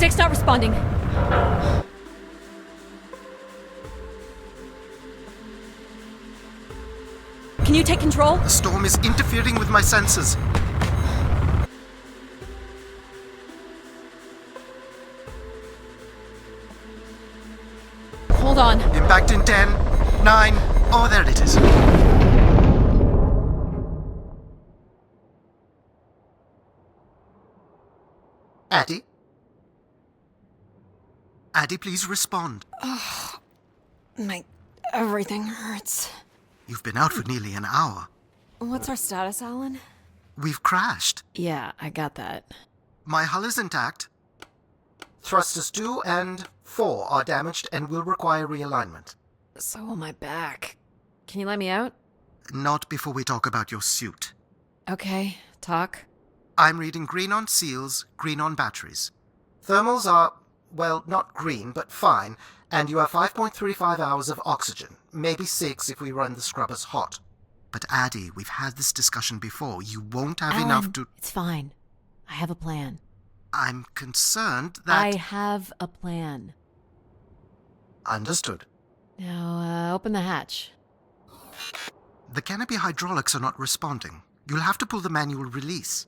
Stick's not responding. Can you take control? The storm is interfering with my sensors. Hold on. Impact in 10, 9... Oh, there it is. Addie? Addie, please respond. Everything hurts. You've been out for nearly an hour. What's our status, Alan? We've crashed. Yeah, I got that. My hull is intact. Thrusters 2 and 4 are damaged and will require realignment. So will my back. Can you let me out? Not before we talk about your suit. Okay, talk. I'm reading green on seals, green on batteries. Thermals are, well, not green, but fine, and you have 5.35 hours of oxygen, maybe 6 if we run the scrubbers hot. But Addie, we've had this discussion before. You won't have Alan, enough to... It's fine. I have a plan. I'm concerned that... I have a plan. Understood. Now, open the hatch. The canopy hydraulics are not responding. You'll have to pull the manual release.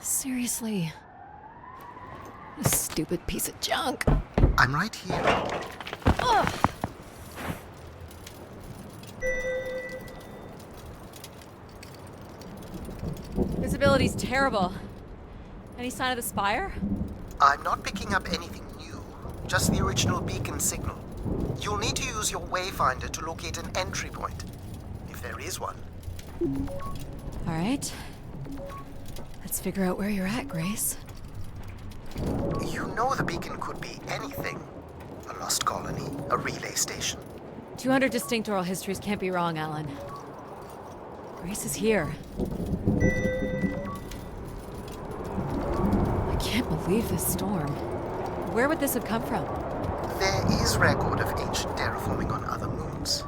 Seriously. This stupid piece of junk. I'm right here. Ugh. Visibility's terrible. Any sign of the spire? I'm not picking up anything new, just the original beacon signal. You'll need to use your wayfinder to locate an entry point, if there is one. All right. Let's figure out where you're at, Grace. You know the beacon could be anything. A lost colony, a relay station. 200 distinct oral histories can't be wrong, Alan. Grace is here. I can't believe this storm. Where would this have come from? There is record of ancient terraforming on other moons.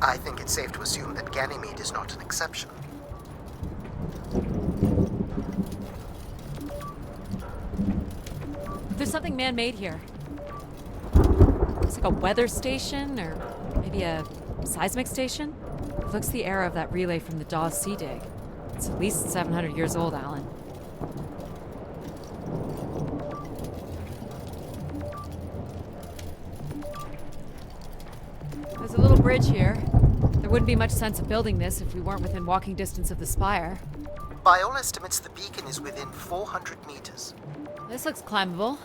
I think it's safe to assume that Ganymede is not an exception. There's something man-made here. It's like a weather station, or maybe a seismic station. It looks the era of that relay from the Dawes Sea Dig. It's at least 700 years old, Alan. There's a little bridge here. There wouldn't be much sense of building this if we weren't within walking distance of the spire. By all estimates, the beacon is within 400 meters. This looks climbable.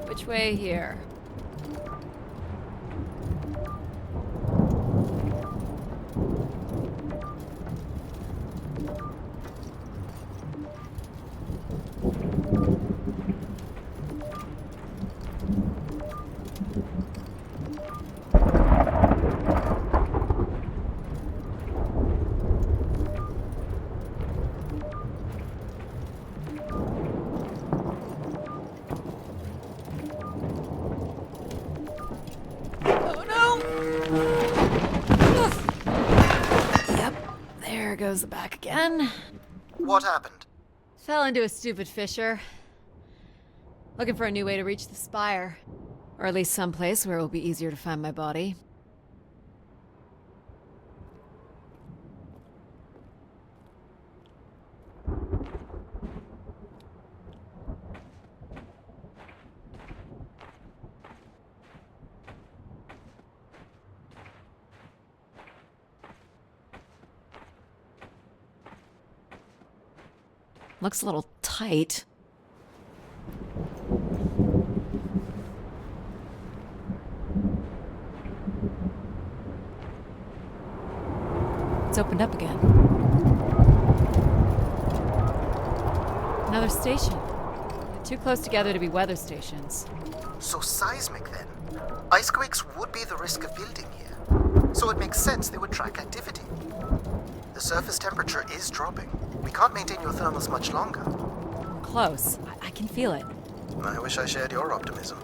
Which way here? There goes the back again. What happened? Fell into a stupid fissure. Looking for a new way to reach the spire. Or at least someplace where it will be easier to find my body. Looks a little tight. It's opened up again. Another station. They're too close together to be weather stations. So seismic then. Icequakes would be the risk of building here. So it makes sense they would track activity. The surface temperature is dropping. We can't maintain your thermals much longer. We're close. I can feel it. I wish I shared your optimism.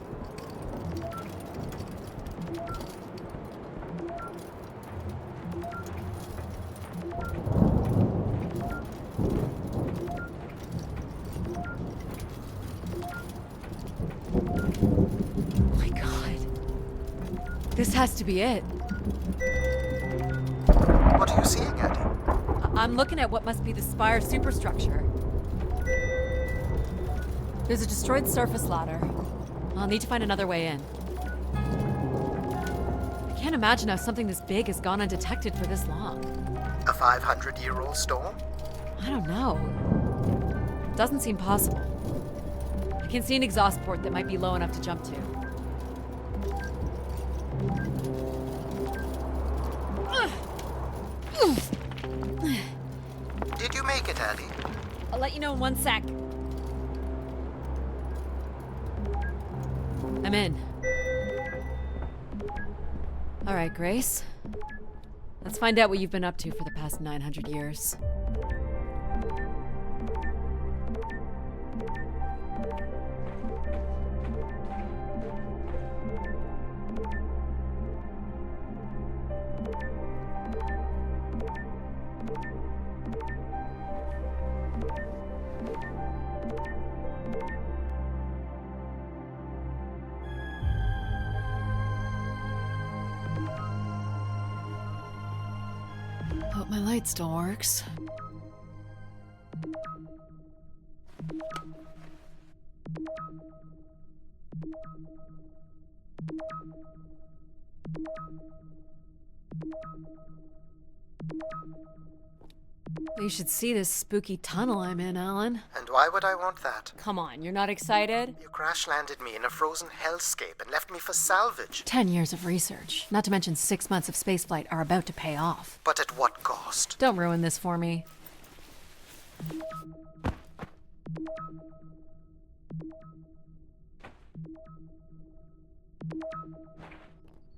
Oh my god. This has to be it. What are you seeing, Addie? I'm looking at what must be the Spire superstructure. There's a destroyed surface ladder. I'll need to find another way in. I can't imagine how something this big has gone undetected for this long. A 500-year-old storm? I don't know. Doesn't seem possible. I can see an exhaust port that might be low enough to jump to. Did you make it, Addie? I'll let you know in 1 sec. I'm in. All right, Grace. Let's find out what you've been up to for the past 900 years. Hope my light still works. You should see this spooky tunnel I'm in, Alan. And why would I want that? Come on, you're not excited? You crash-landed me in a frozen hellscape and left me for salvage. 10 years of research, not to mention 6 months of spaceflight, are about to pay off. But at what cost? Don't ruin this for me.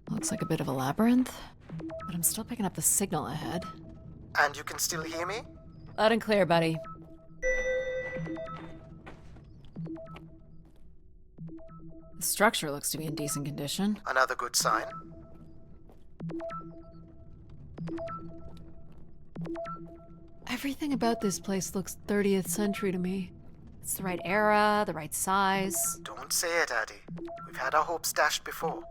Looks like a bit of a labyrinth, but I'm still picking up the signal ahead. And you can still hear me? Loud and clear, buddy. The structure looks to be in decent condition. Another good sign. Everything about this place looks 30th century to me. It's the right era, the right size. Don't say it, Addie. We've had our hopes dashed before.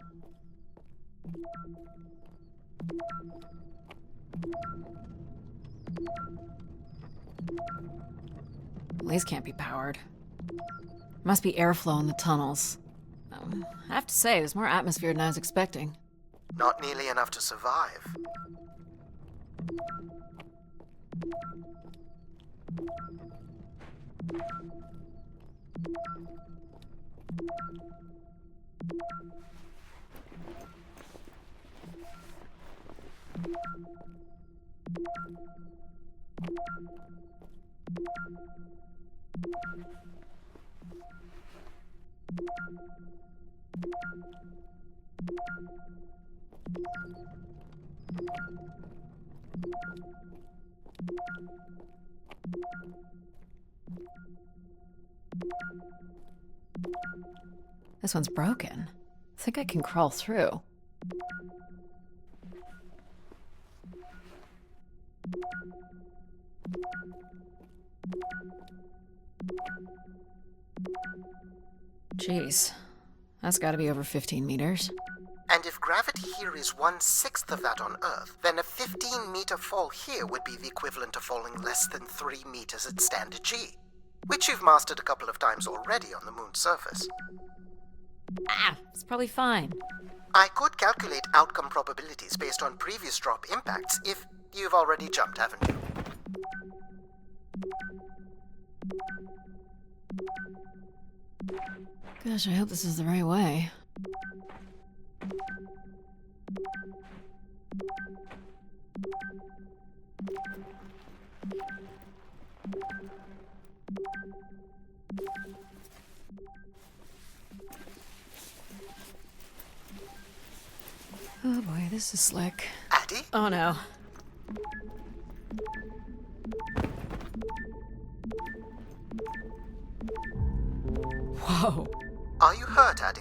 These can't be powered. Must be airflow in the tunnels. I have to say, there's more atmosphere than I was expecting. Not nearly enough to survive. This one's broken. I think I can crawl through. Jeez, that's gotta be over 15 meters. And if gravity here is 1/6 of that on Earth, then a 15-meter fall here would be the equivalent of falling less than 3 meters at standard G, which you've mastered a couple of times already on the moon's surface. It's probably fine. I could calculate outcome probabilities based on previous drop impacts if you've already jumped, haven't you? Gosh, I hope this is the right way. Oh boy, this is slick. Addie? Oh no. Whoa. Are you hurt, Addy?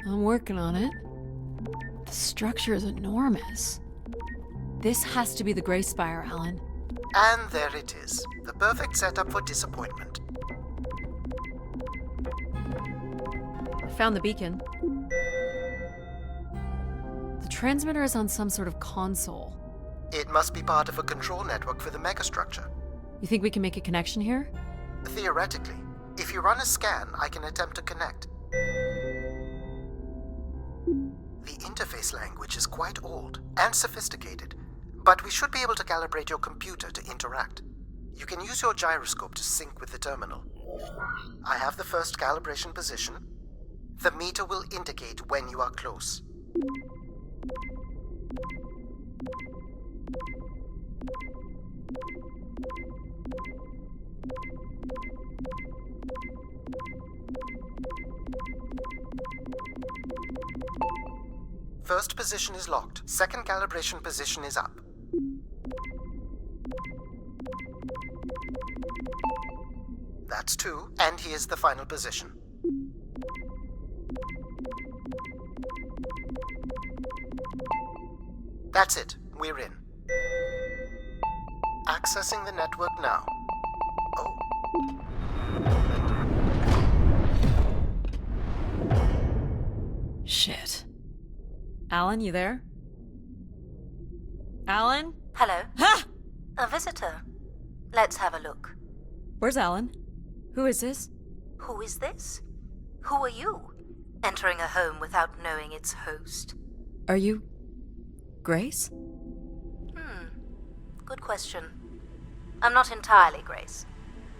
I'm working on it. The structure is enormous. This has to be the Gray Spire, Alan. And there it is. The perfect setup for disappointment. I found the beacon. The transmitter is on some sort of console. It must be part of a control network for the megastructure. You think we can make a connection here? Theoretically. If you run a scan, I can attempt to connect. The interface language is quite old and sophisticated, but we should be able to calibrate your computer to interact. You can use your gyroscope to sync with the terminal. I have the first calibration position. The meter will indicate when you are close. First position is locked. Second calibration position is up. That's 2, and here's the final position. That's it. We're in. Accessing the network now. Oh. Shit. Alan, you there? Alan? Hello? Ha! A visitor. Let's have a look. Where's Alan? Who is this? Who is this? Who are you? Entering a home without knowing its host. Are you... Grace? Good question. I'm not entirely Grace.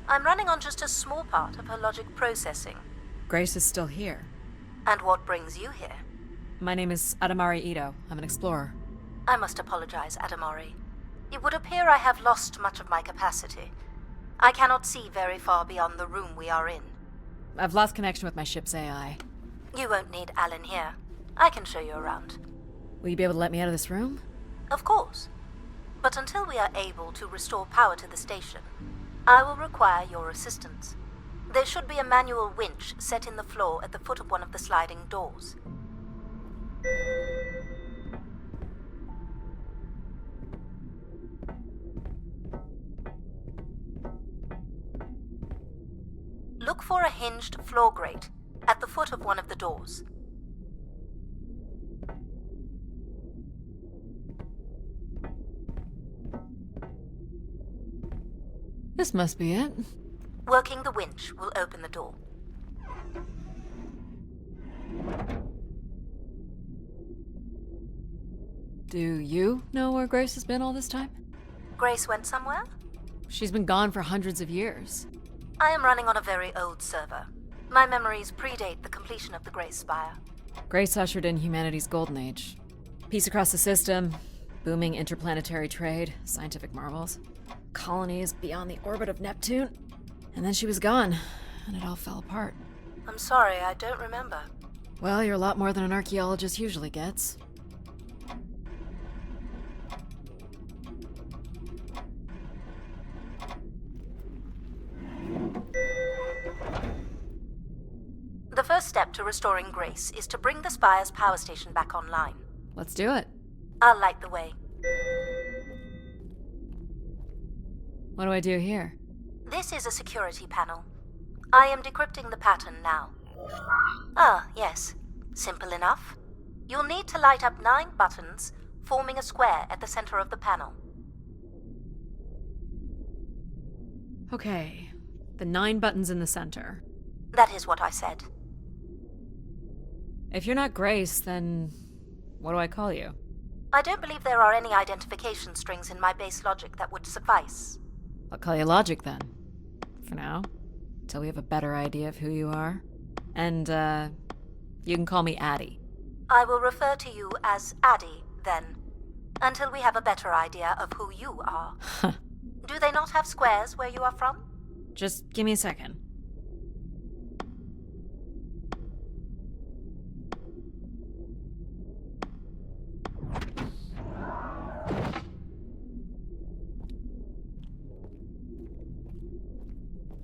I'm running on just a small part of her logic processing. Grace is still here. And what brings you here? My name is Adamari Ito. I'm an explorer. I must apologize, Adamari. It would appear I have lost much of my capacity. I cannot see very far beyond the room we are in. I've lost connection with my ship's AI. You won't need Alan here. I can show you around. Will you be able to let me out of this room? Of course. But until we are able to restore power to the station, I will require your assistance. There should be a manual winch set in the floor at the foot of one of the sliding doors. Look for a hinged floor grate at the foot of one of the doors. This must be it. Working the winch will open the door. Do you know where Grace has been all this time? Grace went somewhere? She's been gone for hundreds of years. I am running on a very old server. My memories predate the completion of the Gray Spire. Grace ushered in humanity's golden age. Peace across the system, booming interplanetary trade, scientific marvels, colonies beyond the orbit of Neptune. And then she was gone, and it all fell apart. I'm sorry, I don't remember. Well, you're a lot more than an archaeologist usually gets. The first step to restoring Grace is to bring the Spire's power station back online. Let's do it. I'll light the way. What do I do here? This is a security panel. I am decrypting the pattern now. Ah, yes. Simple enough. You'll need to light up 9 buttons, forming a square at the center of the panel. Okay, the 9 buttons in the center. That is what I said. If you're not Grace, then what do I call you? I don't believe there are any identification strings in my base logic that would suffice. I'll call you Logic then. For now. Until we have a better idea of who you are. And, you can call me Addie. I will refer to you as Addie, then, until we have a better idea of who you are. Do they not have squares where you are from? Just give me a second.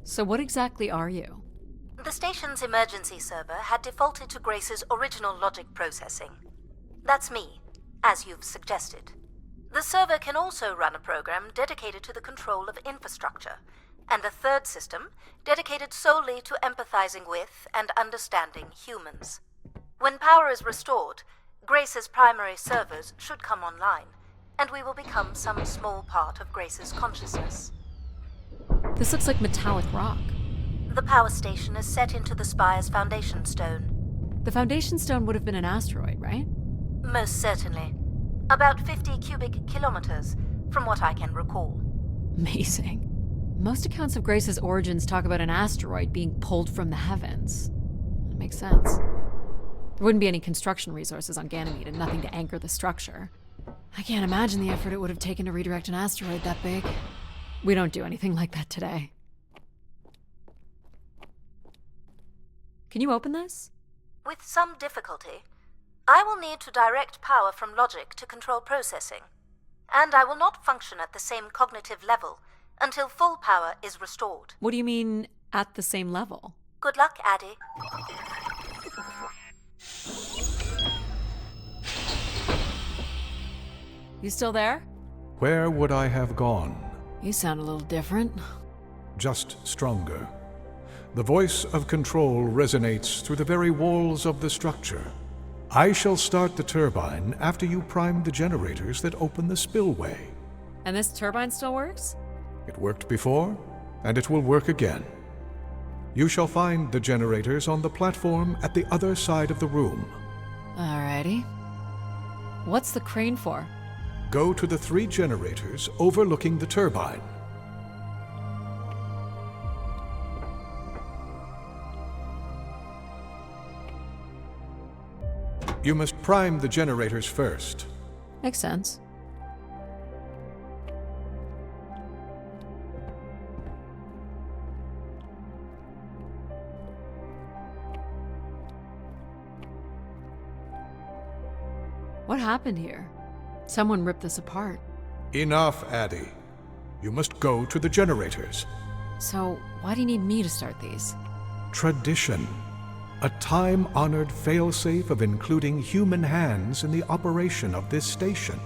So what exactly are you? The station's emergency server had defaulted to Grace's original logic processing. That's me, as you've suggested. The server can also run a program dedicated to the control of infrastructure, and a third system dedicated solely to empathizing with and understanding humans. When power is restored, Grace's primary servers should come online, and we will become some small part of Grace's consciousness. This looks like metallic rock. The power station is set into the spire's foundation stone. The foundation stone would have been an asteroid, right? Most certainly. About 50 cubic kilometers, from what I can recall. Amazing. Most accounts of Grace's origins talk about an asteroid being pulled from the heavens. That makes sense. There wouldn't be any construction resources on Ganymede and nothing to anchor the structure. I can't imagine the effort it would have taken to redirect an asteroid that big. We don't do anything like that today. Can you open this? With some difficulty. I will need to direct power from logic to control processing. And I will not function at the same cognitive level until full power is restored. What do you mean, at the same level? Good luck, Addie. You still there? Where would I have gone? You sound a little different. Just stronger. The voice of control resonates through the very walls of the structure. I shall start the turbine after you prime the generators that open the spillway. And this turbine still works? It worked before, and it will work again. You shall find the generators on the platform at the other side of the room. Alrighty. What's the crane for? Go to the 3 generators overlooking the turbine. You must prime the generators first. Makes sense. What happened here? Someone ripped this apart. Enough, Addie. You must go to the generators. So, why do you need me to start these? Tradition. A time-honored failsafe of including human hands in the operation of this station.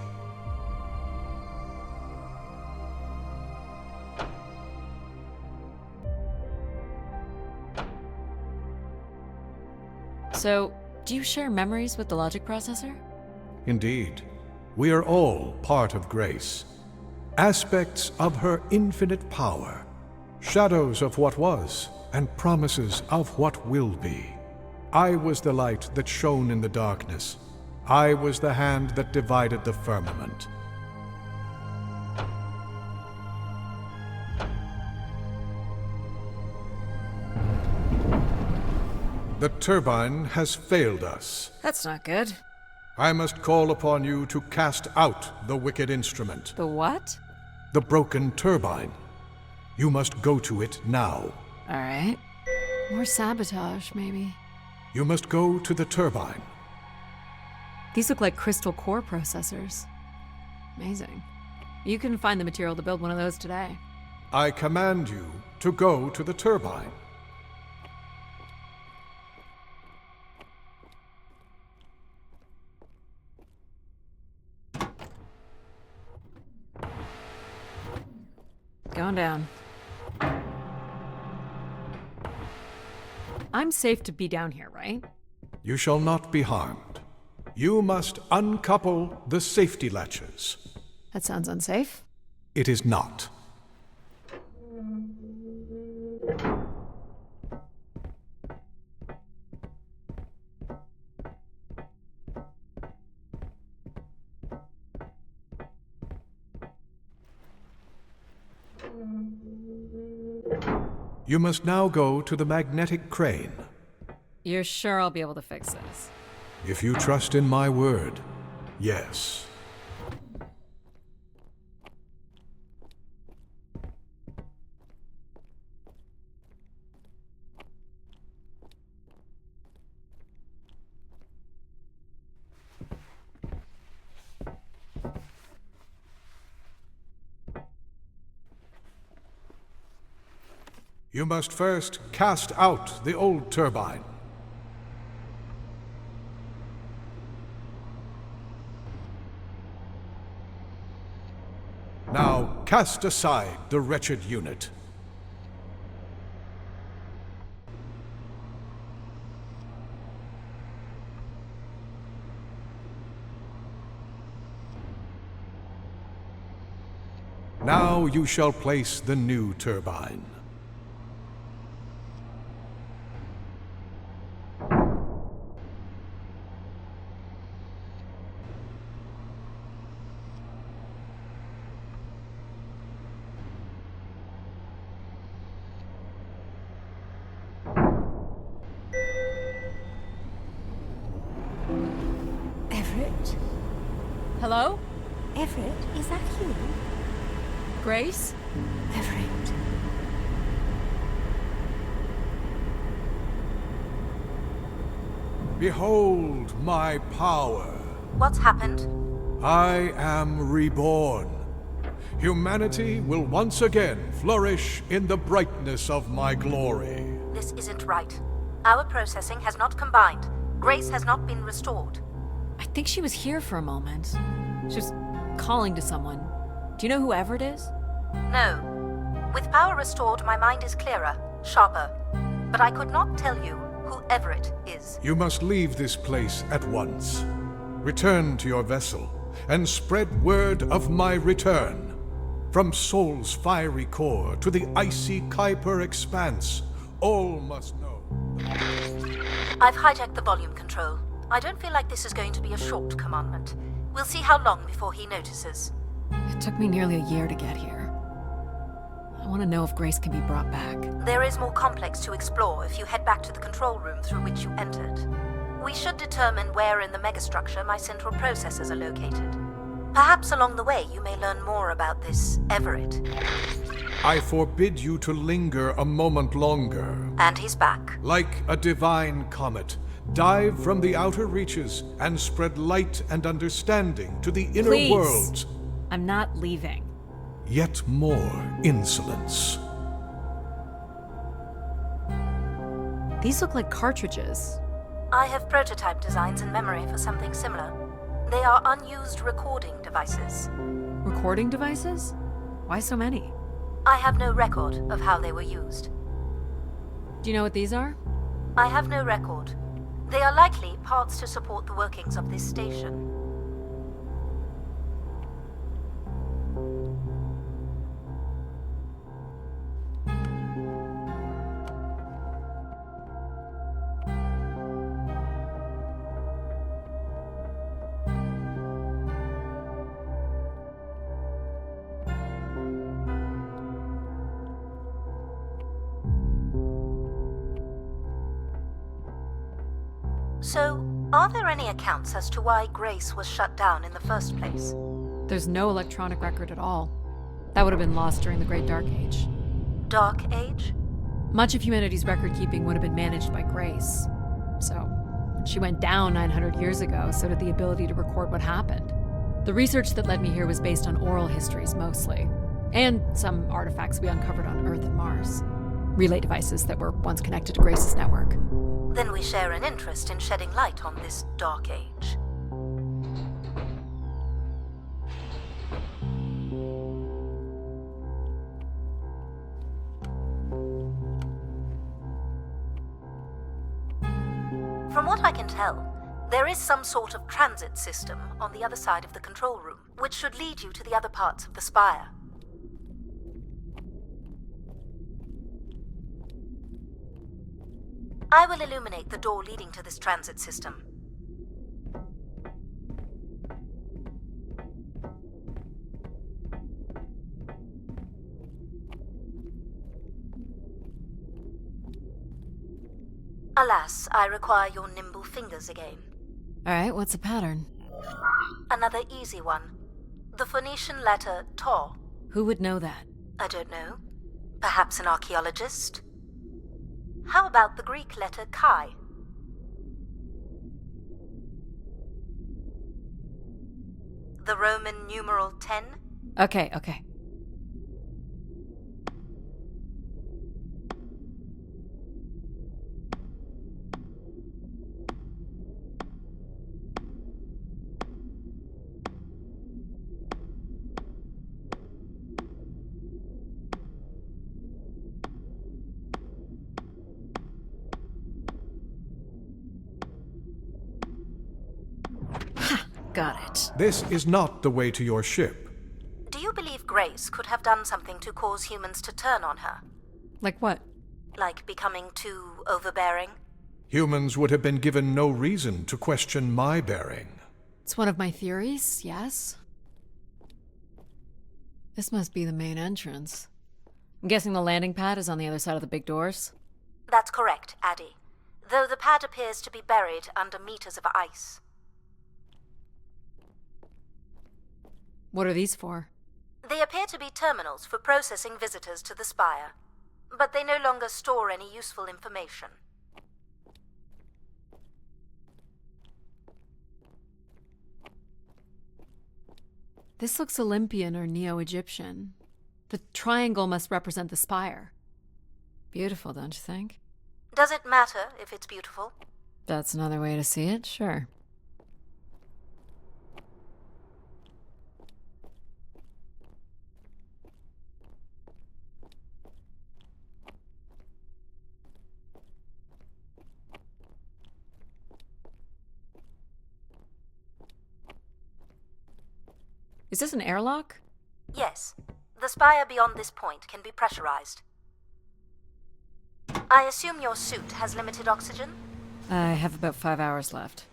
So, do you share memories with the logic processor? Indeed. We are all part of Grace. Aspects of her infinite power. Shadows of what was, and promises of what will be. I was the light that shone in the darkness. I was the hand that divided the firmament. The turbine has failed us. That's not good. I must call upon you to cast out the wicked instrument. The what? The broken turbine. You must go to it now. Alright. More sabotage, maybe. You must go to the turbine. These look like crystal core processors. Amazing. You can find the material to build one of those today. I command you to go to the turbine. Going down. I'm safe to be down here, right? You shall not be harmed. You must uncouple the safety latches. That sounds unsafe. It is not. You must now go to the magnetic crane. You're sure I'll be able to fix this? If you trust in my word, yes. You must first cast out the old turbine. Now cast aside the wretched unit. Now you shall place the new turbine. Everett? Hello? Everett, is that you? Grace? Everett. Behold my power. What's happened? I am reborn. Humanity will once again flourish in the brightness of my glory. This isn't right. Our processing has not combined. Grace has not been restored. I think she was here for a moment. She was calling to someone. Do you know who Everett is? No. With power restored, my mind is clearer, sharper. But I could not tell you who Everett is. You must leave this place at once. Return to your vessel, and spread word of my return. From Sol's fiery core to the icy Kuiper expanse, all must know. I've hijacked the volume control. I don't feel like this is going to be a short commandment. We'll see how long before he notices. It took me nearly a year to get here. I want to know if Grace can be brought back. There is more complex to explore if you head back to the control room through which you entered. We should determine where in the megastructure my central processors are located. Perhaps along the way you may learn more about this Everett. I forbid you to linger a moment longer. And he's back. Like a divine comet, dive from the outer reaches and spread light and understanding to the inner Please. worlds. I'm not leaving. Yet more insolence. These look like cartridges. I have prototype designs in memory for something similar. They are unused recording devices. Recording devices? Why so many? I have no record of how they were used. Do you know what these are? I have no record. They are likely parts to support the workings of this station. So, are there any accounts as to why Grace was shut down in the first place? There's no electronic record at all. That would have been lost during the Great Dark Age. Dark Age? Much of humanity's record keeping would have been managed by Grace. So, when she went down 900 years ago, so did the ability to record what happened. The research that led me here was based on oral histories mostly, and some artifacts we uncovered on Earth and Mars. Relay devices that were once connected to Grace's network. Then we share an interest in shedding light on this Dark Age. From what I can tell, there is some sort of transit system on the other side of the control room, which should lead you to the other parts of the spire. I will illuminate the door leading to this transit system. Alas, I require your nimble fingers again. Alright, what's the pattern? Another easy one. The Phoenician letter Tau. Who would know that? I don't know. Perhaps an archaeologist? How about the Greek letter Chi? The Roman numeral 10? Okay. Got it. This is not the way to your ship. Do you believe Grace could have done something to cause humans to turn on her? Like what? Like becoming too overbearing? Humans would have been given no reason to question my bearing. It's one of my theories, yes. This must be the main entrance. I'm guessing the landing pad is on the other side of the big doors? That's correct, Addy. Though the pad appears to be buried under meters of ice. What are these for? They appear to be terminals for processing visitors to the spire, but they no longer store any useful information. This looks Olympian or Neo-Egyptian. The triangle must represent the spire. Beautiful, don't you think? Does it matter if it's beautiful? That's another way to see it, sure. Is this an airlock? Yes. The spire beyond this point can be pressurized. I assume your suit has limited oxygen? I have about 5 hours left.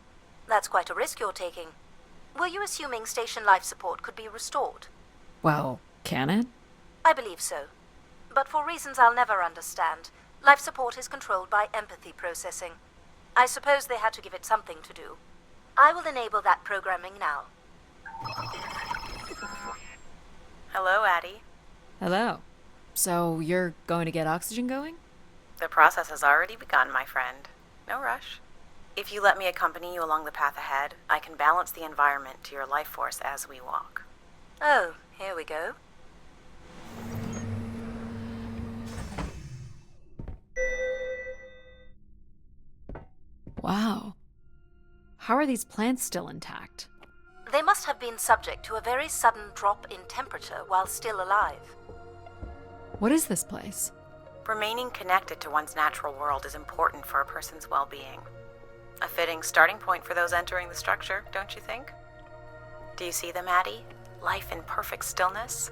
That's quite a risk you're taking. Were you assuming station life support could be restored? Well, can it? I believe so. But for reasons I'll never understand, life support is controlled by empathy processing. I suppose they had to give it something to do. I will enable that programming now. Hello, Addie. Hello. So you're going to get oxygen going? The process has already begun, my friend. No rush. If you let me accompany you along the path ahead, I can balance the environment to your life force as we walk. Oh, here we go. Wow. How are these plants still intact? They must have been subject to a very sudden drop in temperature while still alive. What is this place? Remaining connected to one's natural world is important for a person's well-being. A fitting starting point for those entering the structure, don't you think? Do you see them, Addie? Life in perfect stillness?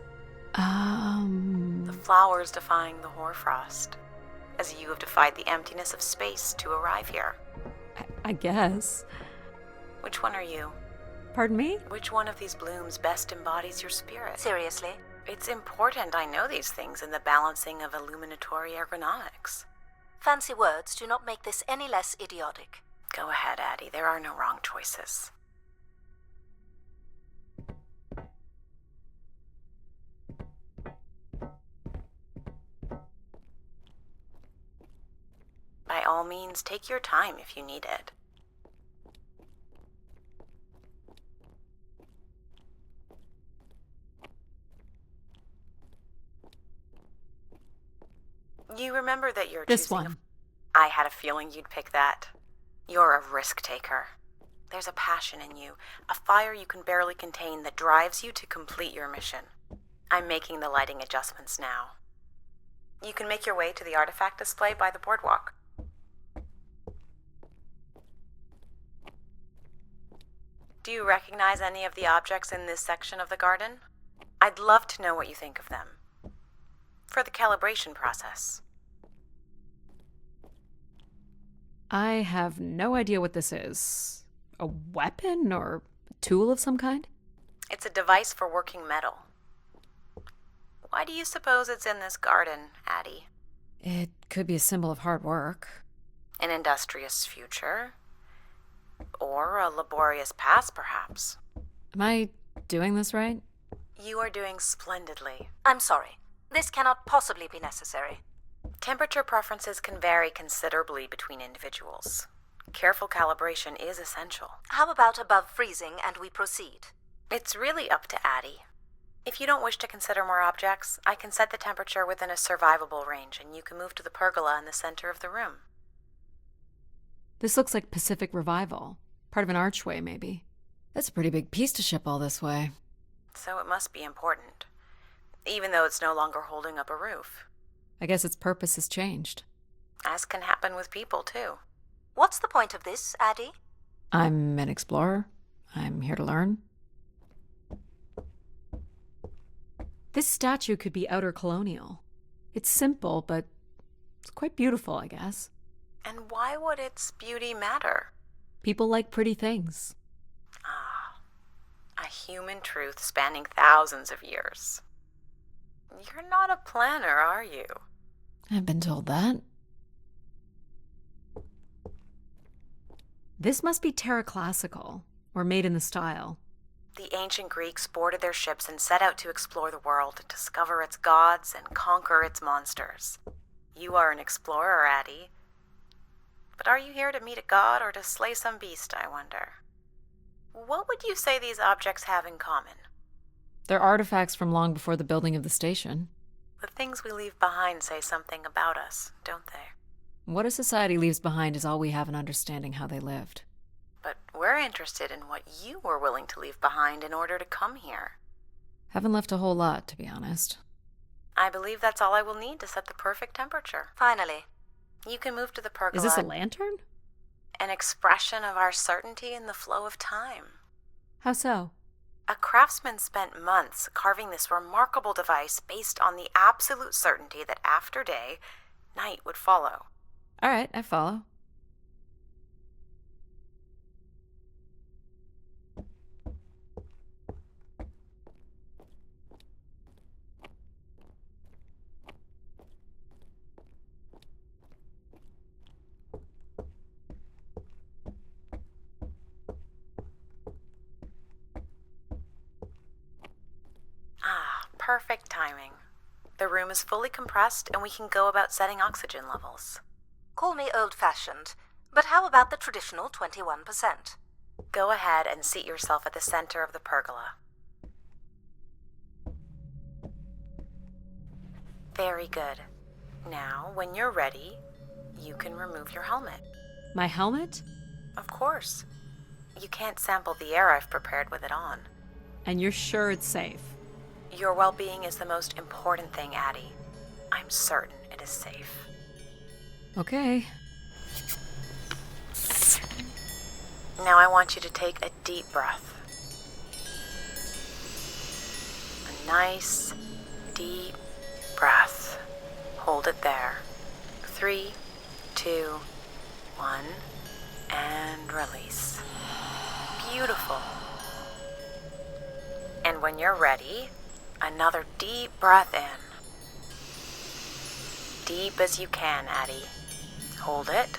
The flowers defying the hoarfrost, as you have defied the emptiness of space to arrive here. I guess. Which one are you? Pardon me? Which one of these blooms best embodies your spirit? Seriously? It's important I know these things in the balancing of illuminatory ergonomics. Fancy words do not make this any less idiotic. Go ahead, Addie. There are no wrong choices. By all means, take your time if you need it. You remember that you're This choosing one. I had a feeling you'd pick that. You're a risk taker. There's a passion in you, a fire you can barely contain that drives you to complete your mission. I'm making the lighting adjustments now. You can make your way to the artifact display by the boardwalk. Do you recognize any of the objects in this section of the garden? I'd love to know what you think of them. For the calibration process. I have no idea what this is. A weapon or a tool of some kind? It's a device for working metal. Why do you suppose it's in this garden, Addie? It could be a symbol of hard work. An industrious future? Or a laborious past, perhaps? Am I doing this right? You are doing splendidly. I'm sorry. This cannot possibly be necessary. Temperature preferences can vary considerably between individuals. Careful calibration is essential. How about above freezing and we proceed? It's really up to Addie. If you don't wish to consider more objects, I can set the temperature within a survivable range and you can move to the pergola in the center of the room. This looks like Pacific Revival. Part of an archway, maybe. That's a pretty big piece to ship all this way. So it must be important, even though it's no longer holding up a roof. I guess its purpose has changed. As can happen with people, too. What's the point of this, Addie? I'm an explorer. I'm here to learn. This statue could be outer colonial. It's simple, but it's quite beautiful, I guess. And why would its beauty matter? People like pretty things. Ah, a human truth spanning thousands of years. You're not a planner, are you? I've been told that. This must be Terra Classical, or made in the style. The ancient Greeks boarded their ships and set out to explore the world, discover its gods, and conquer its monsters. You are an explorer, Addie. But are you here to meet a god or to slay some beast, I wonder? What would you say these objects have in common? They're artifacts from long before the building of the station. The things we leave behind say something about us, don't they? What a society leaves behind is all we have in understanding how they lived. But we're interested in what you were willing to leave behind in order to come here. Haven't left a whole lot, to be honest. I believe that's all I will need to set the perfect temperature. Finally. You can move to the pergola. Is this a lantern? An expression of our certainty in the flow of time. How so? A craftsman spent months carving this remarkable device based on the absolute certainty that after day, night would follow. All right, I follow. Perfect timing. The room is fully compressed and we can go about setting oxygen levels. Call me old-fashioned, but how about the traditional 21%? Go ahead and seat yourself at the center of the pergola. Very good. Now, when you're ready, you can remove your helmet. My helmet? Of course. You can't sample the air I've prepared with it on. And you're sure it's safe? Your well-being is the most important thing, Addie. I'm certain it is safe. Okay. Now I want you to take a deep breath. A nice, deep breath. Hold it there. 3, 2, 1, and release. Beautiful. And when you're ready, another deep breath in. Deep as you can, Addie. Hold it.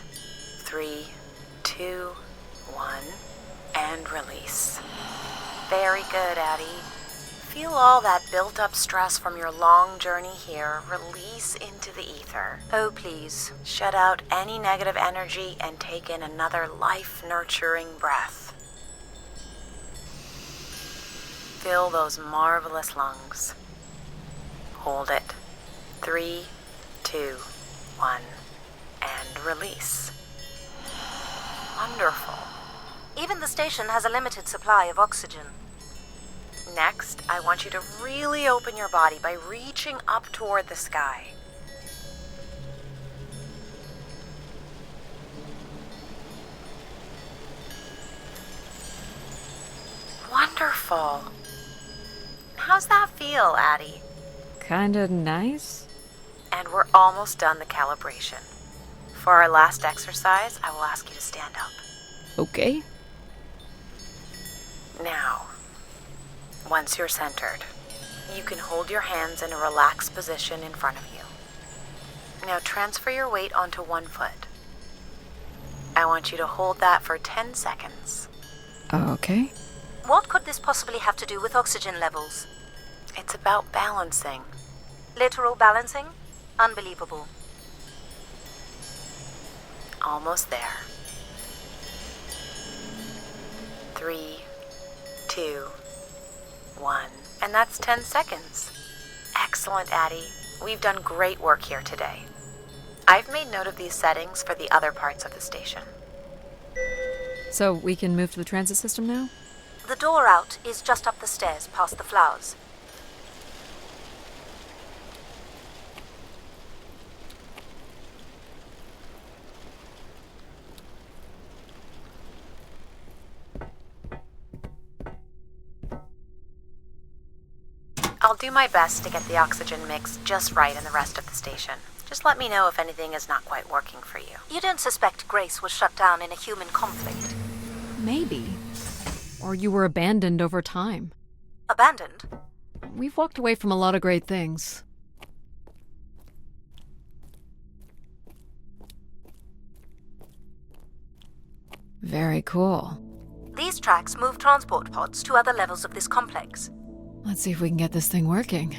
3, 2, 1, and release. Very good, Addie. Feel all that built-up stress from your long journey here release into the ether. Oh, please. Shut out any negative energy and take in another life-nurturing breath. Fill those marvelous lungs. Hold it. 3, 2, 1, and release. Wonderful. Even the station has a limited supply of oxygen. Next, I want you to really open your body by reaching up toward the sky. Wonderful. How's that feel, Addie? Kinda nice? And we're almost done the calibration. For our last exercise, I will ask you to stand up. Okay. Now, once you're centered, you can hold your hands in a relaxed position in front of you. Now transfer your weight onto one foot. I want you to hold that for 10 seconds. Okay. What could this possibly have to do with oxygen levels? It's about balancing. Literal balancing? Unbelievable. Almost there. 3, 2, 1. And that's 10 seconds. Excellent, Addie. We've done great work here today. I've made note of these settings for the other parts of the station. So we can move to the transit system now? The door out is just up the stairs past the flowers. I'll do my best to get the oxygen mix just right in the rest of the station. Just let me know if anything is not quite working for you. You don't suspect Grace was shut down in a human conflict? Maybe. Or you were abandoned over time. Abandoned? We've walked away from a lot of great things. Very cool. These tracks move transport pods to other levels of this complex. Let's see if we can get this thing working.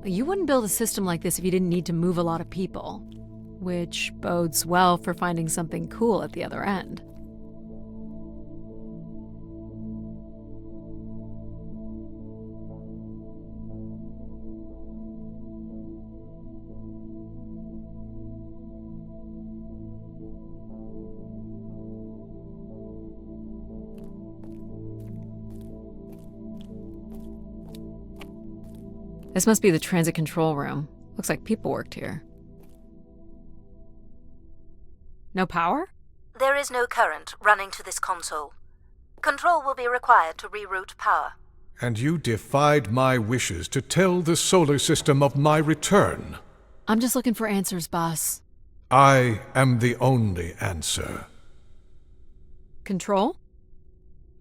You wouldn't build a system like this if you didn't need to move a lot of people, which bodes well for finding something cool at the other end. This must be the transit control room. Looks like people worked here. No power? There is no current running to this console. Control will be required to reroute power. And you defied my wishes to tell the solar system of my return. I'm just looking for answers, boss. I am the only answer. Control?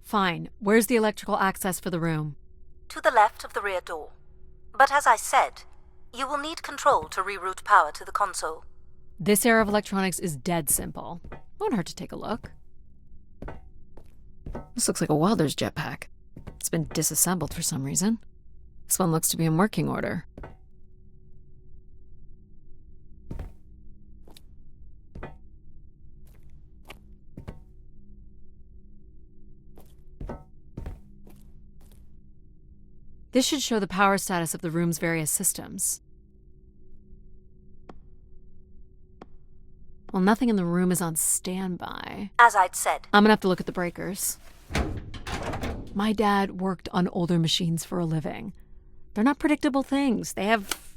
Fine. Where's the electrical access for the room? To the left of the rear door. But as I said, you will need control to reroute power to the console. This era of electronics is dead simple. Won't hurt to take a look. This looks like a welder's jetpack. It's been disassembled for some reason. This one looks to be in working order. This should show the power status of the room's various systems. Well, nothing in the room is on standby. As I'd said, I'm gonna have to look at the breakers. My dad worked on older machines for a living. They're not predictable things. They have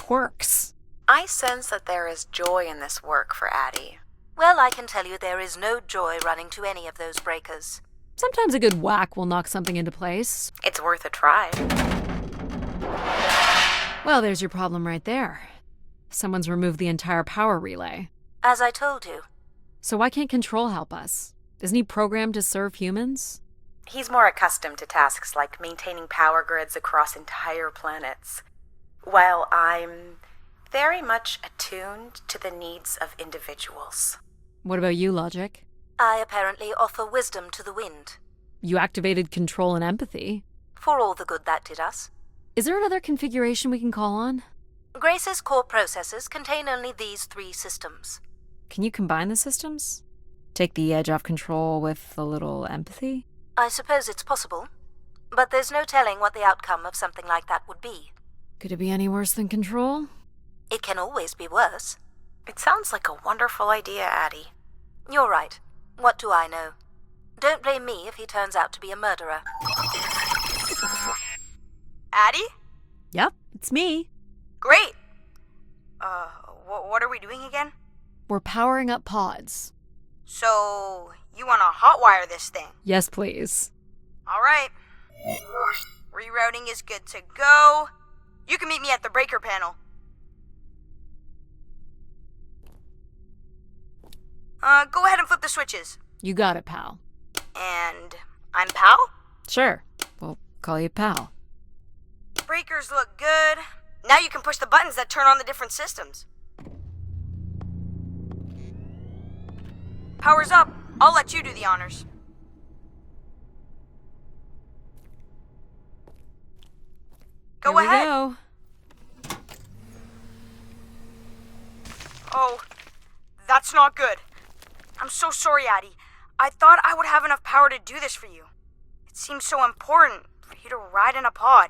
quirks. I sense that there is joy in this work for Addie. well, I can tell you there is no joy running to any of those breakers. Sometimes a good whack will knock something into place. It's worth a try. Well, there's your problem right there. Someone's removed the entire power relay. As I told you. So why can't Control help us? Isn't he programmed to serve humans? He's more accustomed to tasks like maintaining power grids across entire planets, while I'm very much attuned to the needs of individuals. What about you, Logic? I apparently offer wisdom to the wind. You activated Control and Empathy. For all the good that did us. Is there another configuration we can call on? Grace's core processors contain only these 3 systems. Can you combine the systems? Take the edge off Control with a little Empathy? I suppose it's possible, but there's no telling what the outcome of something like that would be. Could it be any worse than Control? It can always be worse. It sounds like a wonderful idea, Addie. You're right. What do I know? Don't blame me if he turns out to be a murderer. Addie? Yep, it's me. Great! What are we doing again? We're powering up pods. So, you want to hotwire this thing? Yes, please. Alright. Rerouting is good to go. You can meet me at the breaker panel. Go ahead and flip the switches. You got it, pal. And I'm Pal? Sure, we'll call you pal. Breakers look good. Now you can push the buttons that turn on the different systems. Power's up. I'll let you do the honors. Go Here ahead. We go. Oh, that's not good. I'm so sorry, Addie. I thought I would have enough power to do this for you. It seems so important for you to ride in a pod.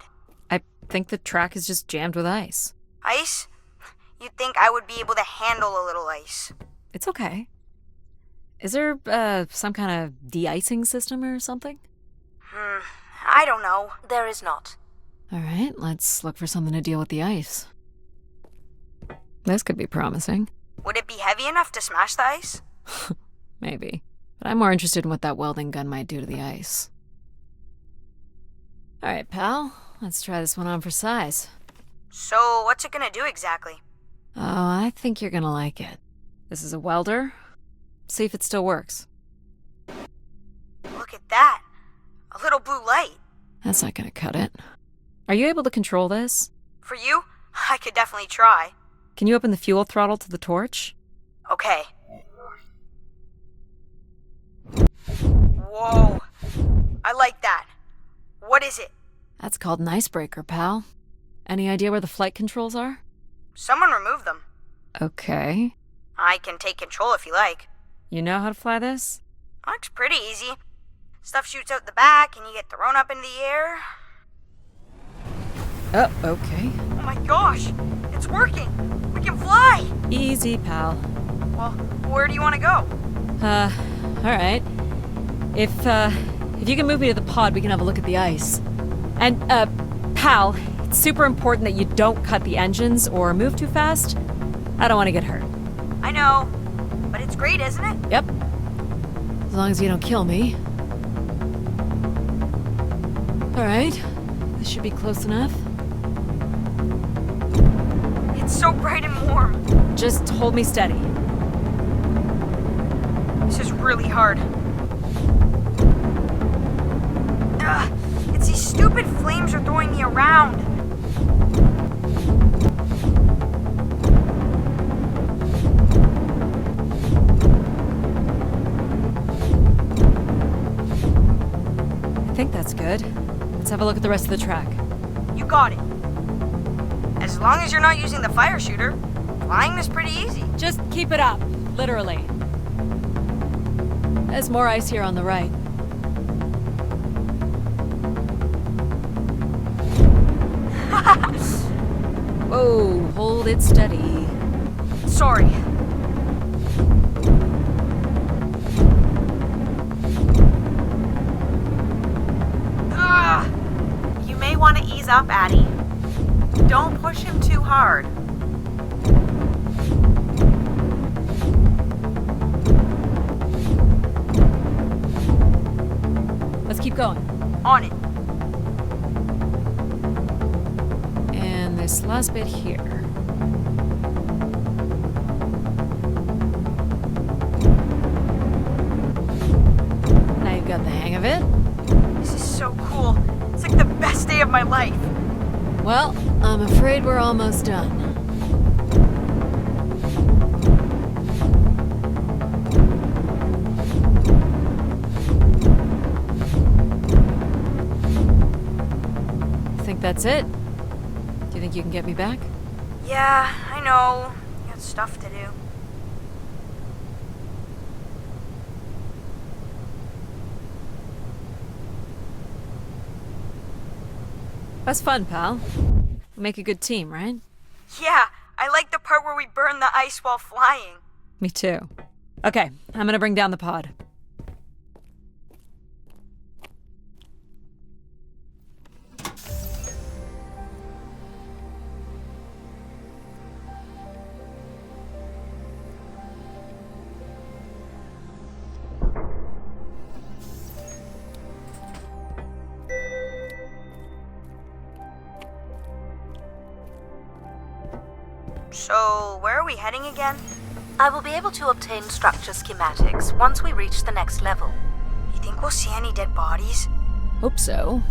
I think the track is just jammed with ice. Ice? You'd think I would be able to handle a little ice. It's okay. Is there, some kind of de-icing system or something? I don't know. There is not. All right, let's look for something to deal with the ice. This could be promising. Would it be heavy enough to smash the ice? Maybe. But I'm more interested in what that welding gun might do to the ice. Alright, pal. Let's try this one on for size. So, what's it gonna do exactly? Oh, I think you're gonna like it. This is a welder. See if it still works. Look at that. A little blue light. That's not gonna cut it. Are you able to control this? For you, I could definitely try. Can you open the fuel throttle to the torch? Okay. Whoa. I like that. What is it? That's called an icebreaker, pal. Any idea where the flight controls are? Someone removed them. Okay. I can take control if you like. You know how to fly this? Looks pretty easy. Stuff shoots out the back and you get thrown up into the air. Oh, okay. Oh my gosh! It's working! We can fly! Easy, pal. Well, where do you want to go? Alright. If you can move me to the pod, we can have a look at the ice. And, pal, it's super important that you don't cut the engines or move too fast. I don't want to get hurt. I know, but it's great, isn't it? Yep. As long as you don't kill me. Alright. This should be close enough. It's so bright and warm. Just hold me steady. This is really hard. Ugh, it's these stupid flames are throwing me around. I think that's good. Let's have a look at the rest of the track. You got it. As long as you're not using the fire shooter, flying is pretty easy. Just keep it up, literally. There's more ice here on the right. Whoa, hold it steady. Sorry. You may want to ease up, Addie. Don't push him too hard. Let's keep going. On it. And this last bit here. Now you've got the hang of it. This is so cool. It's like the best day of my life. Well, I'm afraid we're almost done. Think that's it? Do you think you can get me back? Yeah, I know. You got stuff to do. That's fun, pal. We make a good team, right? Yeah, I like the part where we burn the ice while flying. Me too. Okay, I'm gonna bring down the pod. So, where are we heading again? I will be able to obtain structure schematics once we reach the next level. You think we'll see any dead bodies? Hope so.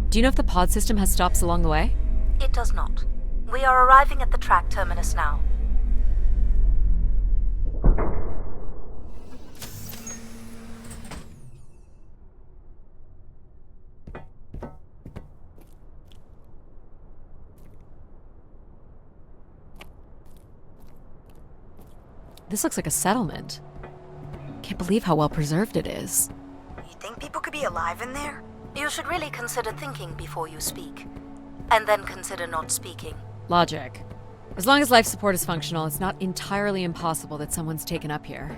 Do you know if the pod system has stops along the way? It does not. We are arriving at the track terminus now. This looks like a settlement. Can't believe how well preserved it is. You think people could be alive in there? You should really consider thinking before you speak. And then consider not speaking. Logic. As long as life support is functional, it's not entirely impossible that someone's taken up here.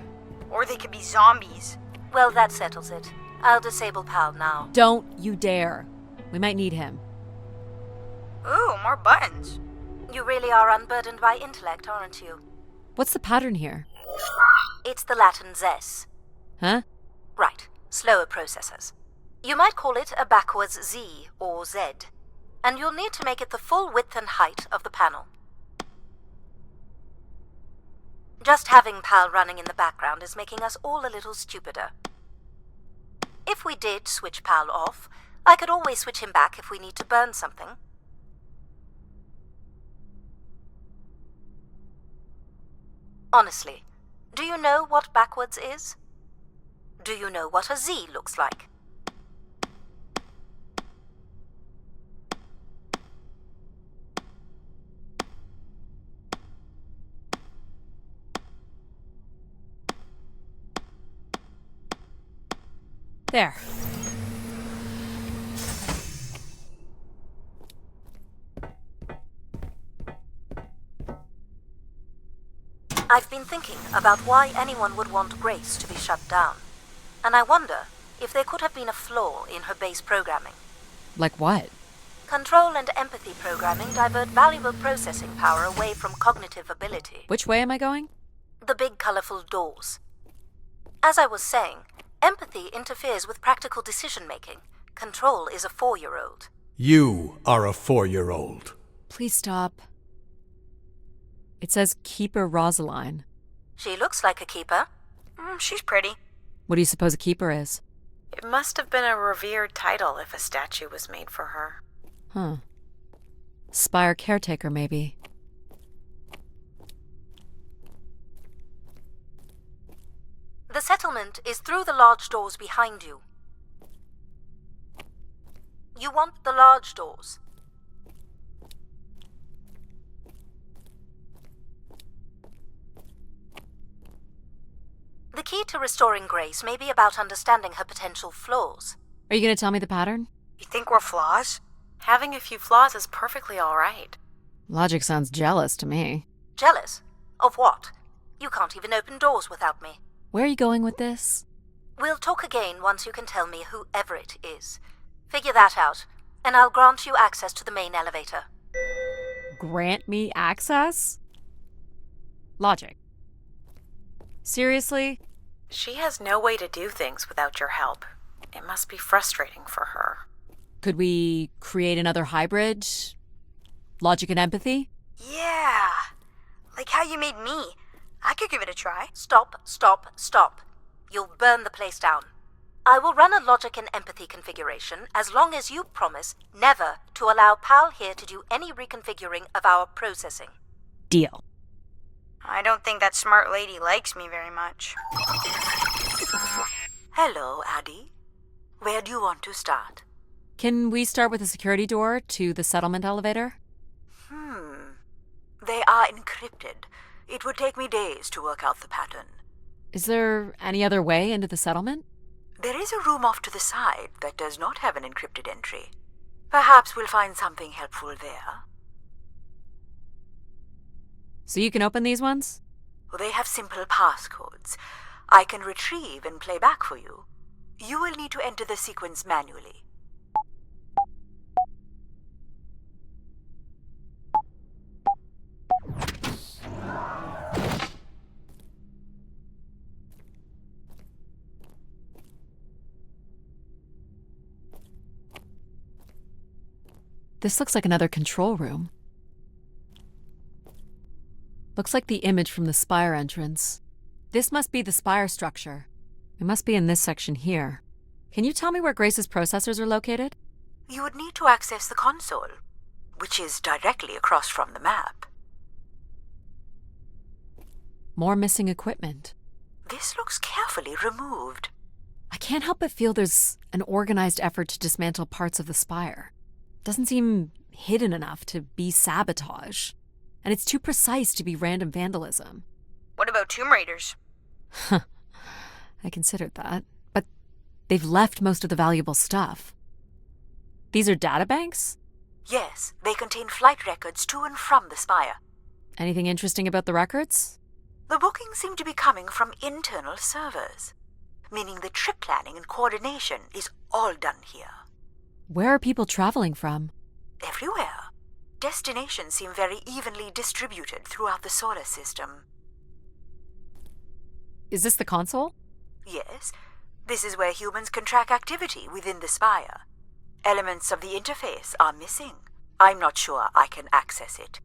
Or they could be zombies. Well, that settles it. I'll disable PAL now. Don't you dare. We might need him. Ooh, more buttons. You really are unburdened by intellect, aren't you? What's the pattern here? It's the Latin zes. Huh? Right, slower processors. You might call it a backwards Z or Z. And you'll need to make it the full width and height of the panel. Just having PAL running in the background is making us all a little stupider. If we did switch PAL off, I could always switch him back if we need to burn something. Honestly, do you know what backwards is? Do you know what a Z looks like? There. I've been thinking about why anyone would want Grace to be shut down. And I wonder if there could have been a flaw in her base programming. Like what? Control and empathy programming divert valuable processing power away from cognitive ability. Which way am I going? The big colorful doors. As I was saying, empathy interferes with practical decision-making. Control is a 4-year-old. You are a 4-year-old. Please stop. It says Keeper Rosaline. She looks like a keeper. She's pretty. What do you suppose a keeper is? It must have been a revered title if a statue was made for her. Huh. Spire caretaker, maybe. The settlement is through the large doors behind you. You want the large doors. The key to restoring Grace may be about understanding her potential flaws. Are you going to tell me the pattern? You think we're flaws? Having a few flaws is perfectly all right. Logic sounds jealous to me. Jealous? Of what? You can't even open doors without me. Where are you going with this? We'll talk again once you can tell me who Everett is. Figure that out, and I'll grant you access to the main elevator. Grant me access? Logic. Seriously? She has no way to do things without your help. It must be frustrating for her. Could we create another hybrid? Logic and empathy? Yeah. Like how you made me. I could give it a try. Stop, stop, stop. You'll burn the place down. I will run a logic and empathy configuration as long as you promise never to allow PAL here to do any reconfiguring of our processing. Deal. I don't think that smart lady likes me very much. Hello, Addie. Where do you want to start? Can we start with the security door to the settlement elevator? They are encrypted. It would take me days to work out the pattern. Is there any other way into the settlement? There is a room off to the side that does not have an encrypted entry. Perhaps we'll find something helpful there. So you can open these ones? They have simple passcodes. I can retrieve and play back for you. You will need to enter the sequence manually. This looks like another control room. Looks like the image from the spire entrance. This must be the spire structure. It must be in this section here. Can you tell me where Grace's processors are located? You would need to access the console, which is directly across from the map. More missing equipment. This looks carefully removed. I can't help but feel there's an organized effort to dismantle parts of the spire. Doesn't seem hidden enough to be sabotage. And it's too precise to be random vandalism. What about Tomb Raiders? I considered that. But they've left most of the valuable stuff. These are databanks? Yes, they contain flight records to and from the spire. Anything interesting about the records? The bookings seem to be coming from internal servers, meaning the trip planning and coordination is all done here. Where are people traveling from? Everywhere. Destinations seem very evenly distributed throughout the solar system. Is this the console? Yes, this is where humans can track activity within the spire. Elements of the interface are missing. I'm not sure I can access it.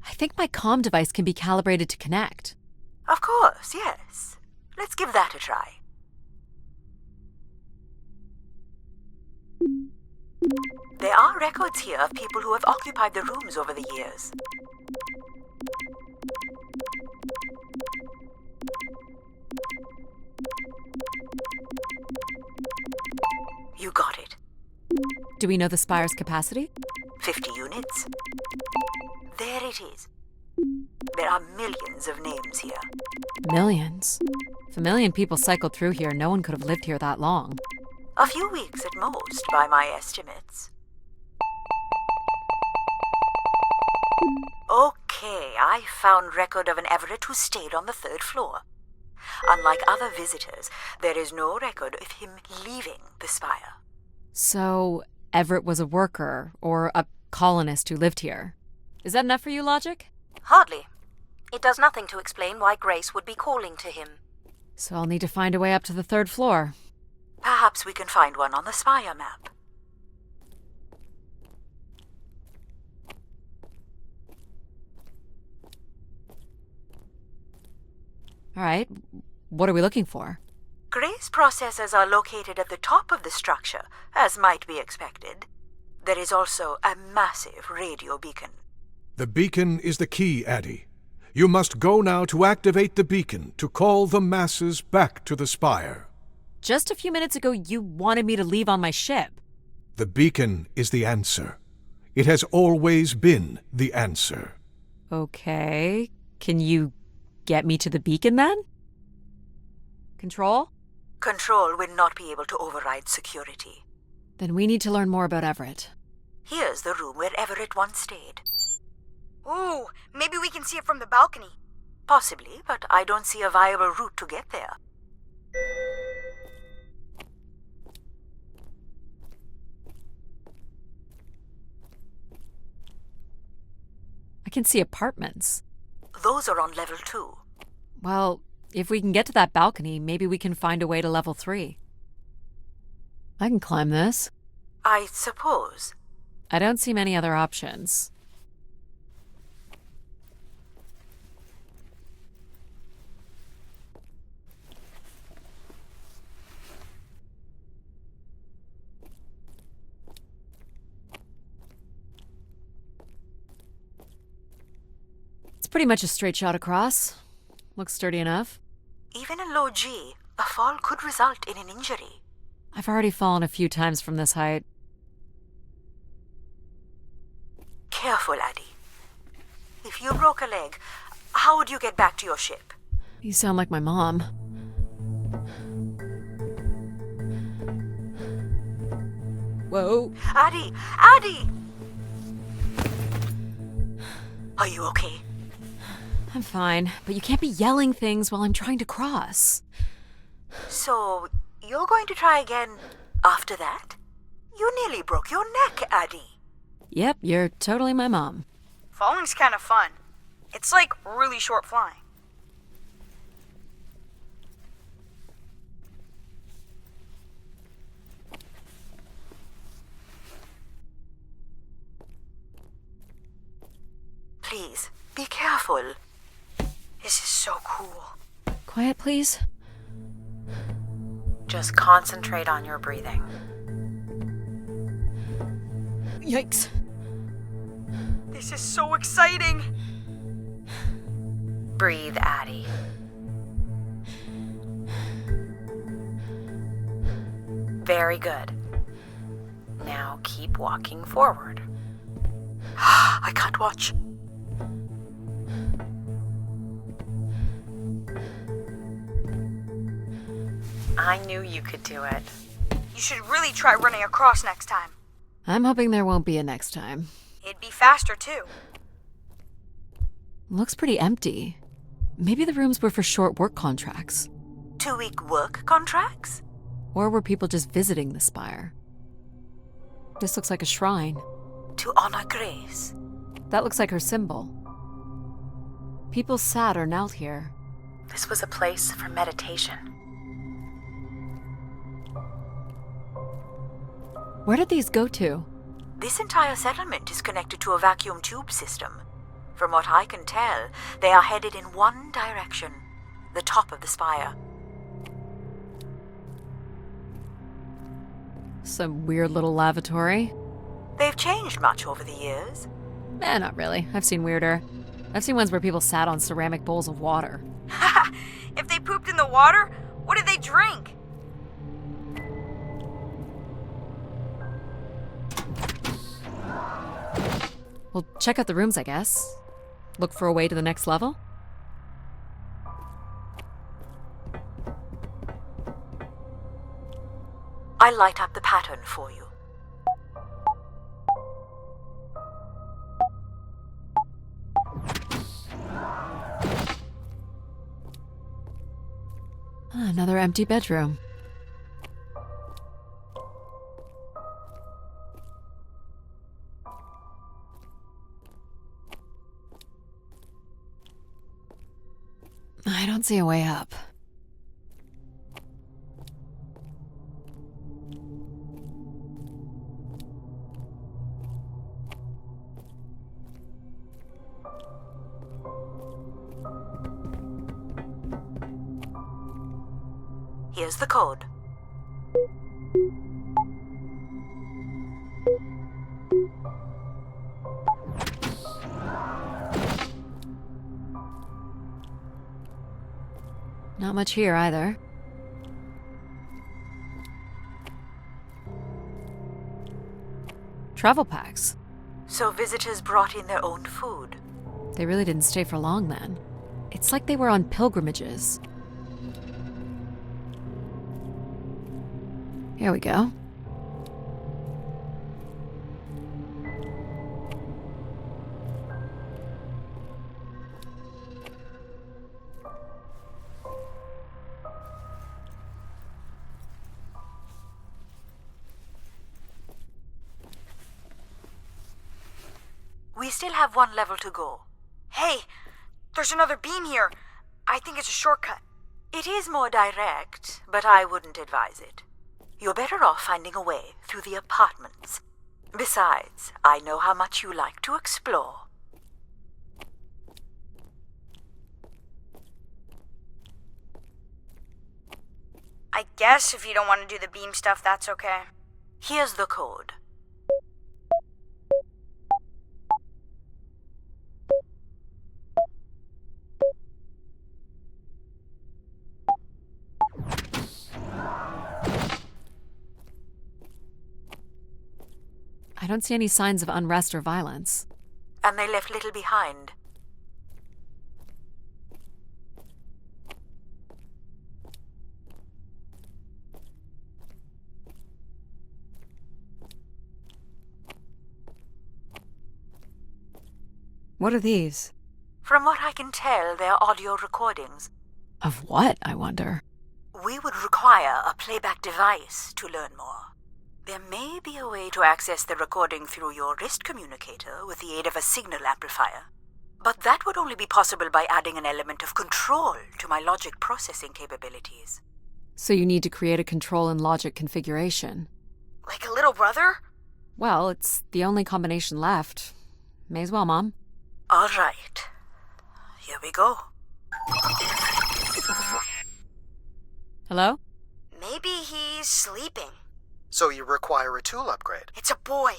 I think my comm device can be calibrated to connect. Of course, yes. Let's give that a try. There are records here of people who have occupied the rooms over the years. You got it. Do we know the spire's capacity? 50 units. There it is. There are millions of names here. Millions. If a million people cycled through here, no one could have lived here that long. A few weeks at most, by my estimates. Okay, I found record of an Everett who stayed on the 3rd floor. Unlike other visitors, there is no record of him leaving the spire. So, Everett was a worker, or a colonist who lived here. Is that enough for you, Logic? Hardly. It does nothing to explain why Grace would be calling to him. So I'll need to find a way up to the 3rd floor. Perhaps we can find one on the spire map. All right, what are we looking for? Grace processors are located at the top of the structure, as might be expected. There is also a massive radio beacon. The beacon is the key, Addie. You must go now to activate the beacon to call the masses back to the spire. Just a few minutes ago, you wanted me to leave on my ship. The beacon is the answer. It has always been the answer. Okay, can you get me to the beacon then? Control? Control will not be able to override security. Then we need to learn more about Everett. Here's the room where Everett once stayed. Ooh, maybe we can see it from the balcony. Possibly, but I don't see a viable route to get there. I can see apartments. Those are on level 2. Well, if we can get to that balcony, maybe we can find a way to level 3. I can climb this. I suppose. I don't see many other options. It's pretty much a straight shot across. Looks sturdy enough. Even in low G, a fall could result in an injury. I've already fallen a few times from this height. Careful, Addie. If you broke a leg, how would you get back to your ship? You sound like my mom. Whoa. Addie! Addie! Are you okay? I'm fine, but you can't be yelling things while I'm trying to cross. So, you're going to try again after that? You nearly broke your neck, Addie. Yep, you're totally my mom. Falling's kind of fun. It's like really short flying. Please, be careful. This is so cool. Quiet, please. Just concentrate on your breathing. Yikes. This is so exciting. Breathe, Addie. Very good. Now keep walking forward. I can't watch. I knew you could do it. You should really try running across next time. I'm hoping there won't be a next time. It'd be faster, too. Looks pretty empty. Maybe the rooms were for short work contracts. 2-week work contracts? Or were people just visiting the spire? This looks like a shrine. To honor Grace. That looks like her symbol. People sat or knelt here. This was a place for meditation. Where did these go to? This entire settlement is connected to a vacuum tube system. From what I can tell, they are headed in one direction, the top of the spire. Some weird little lavatory. They've changed much over the years. Not really. I've seen weirder. I've seen ones where people sat on ceramic bowls of water. If they pooped in the water, what did they drink? Well, check out the rooms, I guess. Look for a way to the next level? I'll light up the pattern for you. Another empty bedroom. I don't see a way up. Here's the code. Not much here either. Travel packs. So visitors brought in their own food. They really didn't stay for long then. It's like they were on pilgrimages. Here we go. We still have one level to go. Hey, there's another beam here. I think it's a shortcut. It is more direct, but I wouldn't advise it. You're better off finding a way through the apartments. Besides, I know how much you like to explore. I guess if you don't want to do the beam stuff, that's okay. Here's the code. I don't see any signs of unrest or violence. And they left little behind. What are these? From what I can tell, they're audio recordings. Of what, I wonder? We would require a playback device to learn more. There may be a way to access the recording through your wrist communicator with the aid of a signal amplifier. But that would only be possible by adding an element of control to my logic processing capabilities. So you need to create a control and logic configuration. Like a little brother? Well, it's the only combination left. May as well, Mom. All right. Here we go. Hello? Maybe he's sleeping. So you require a tool upgrade. It's a boy.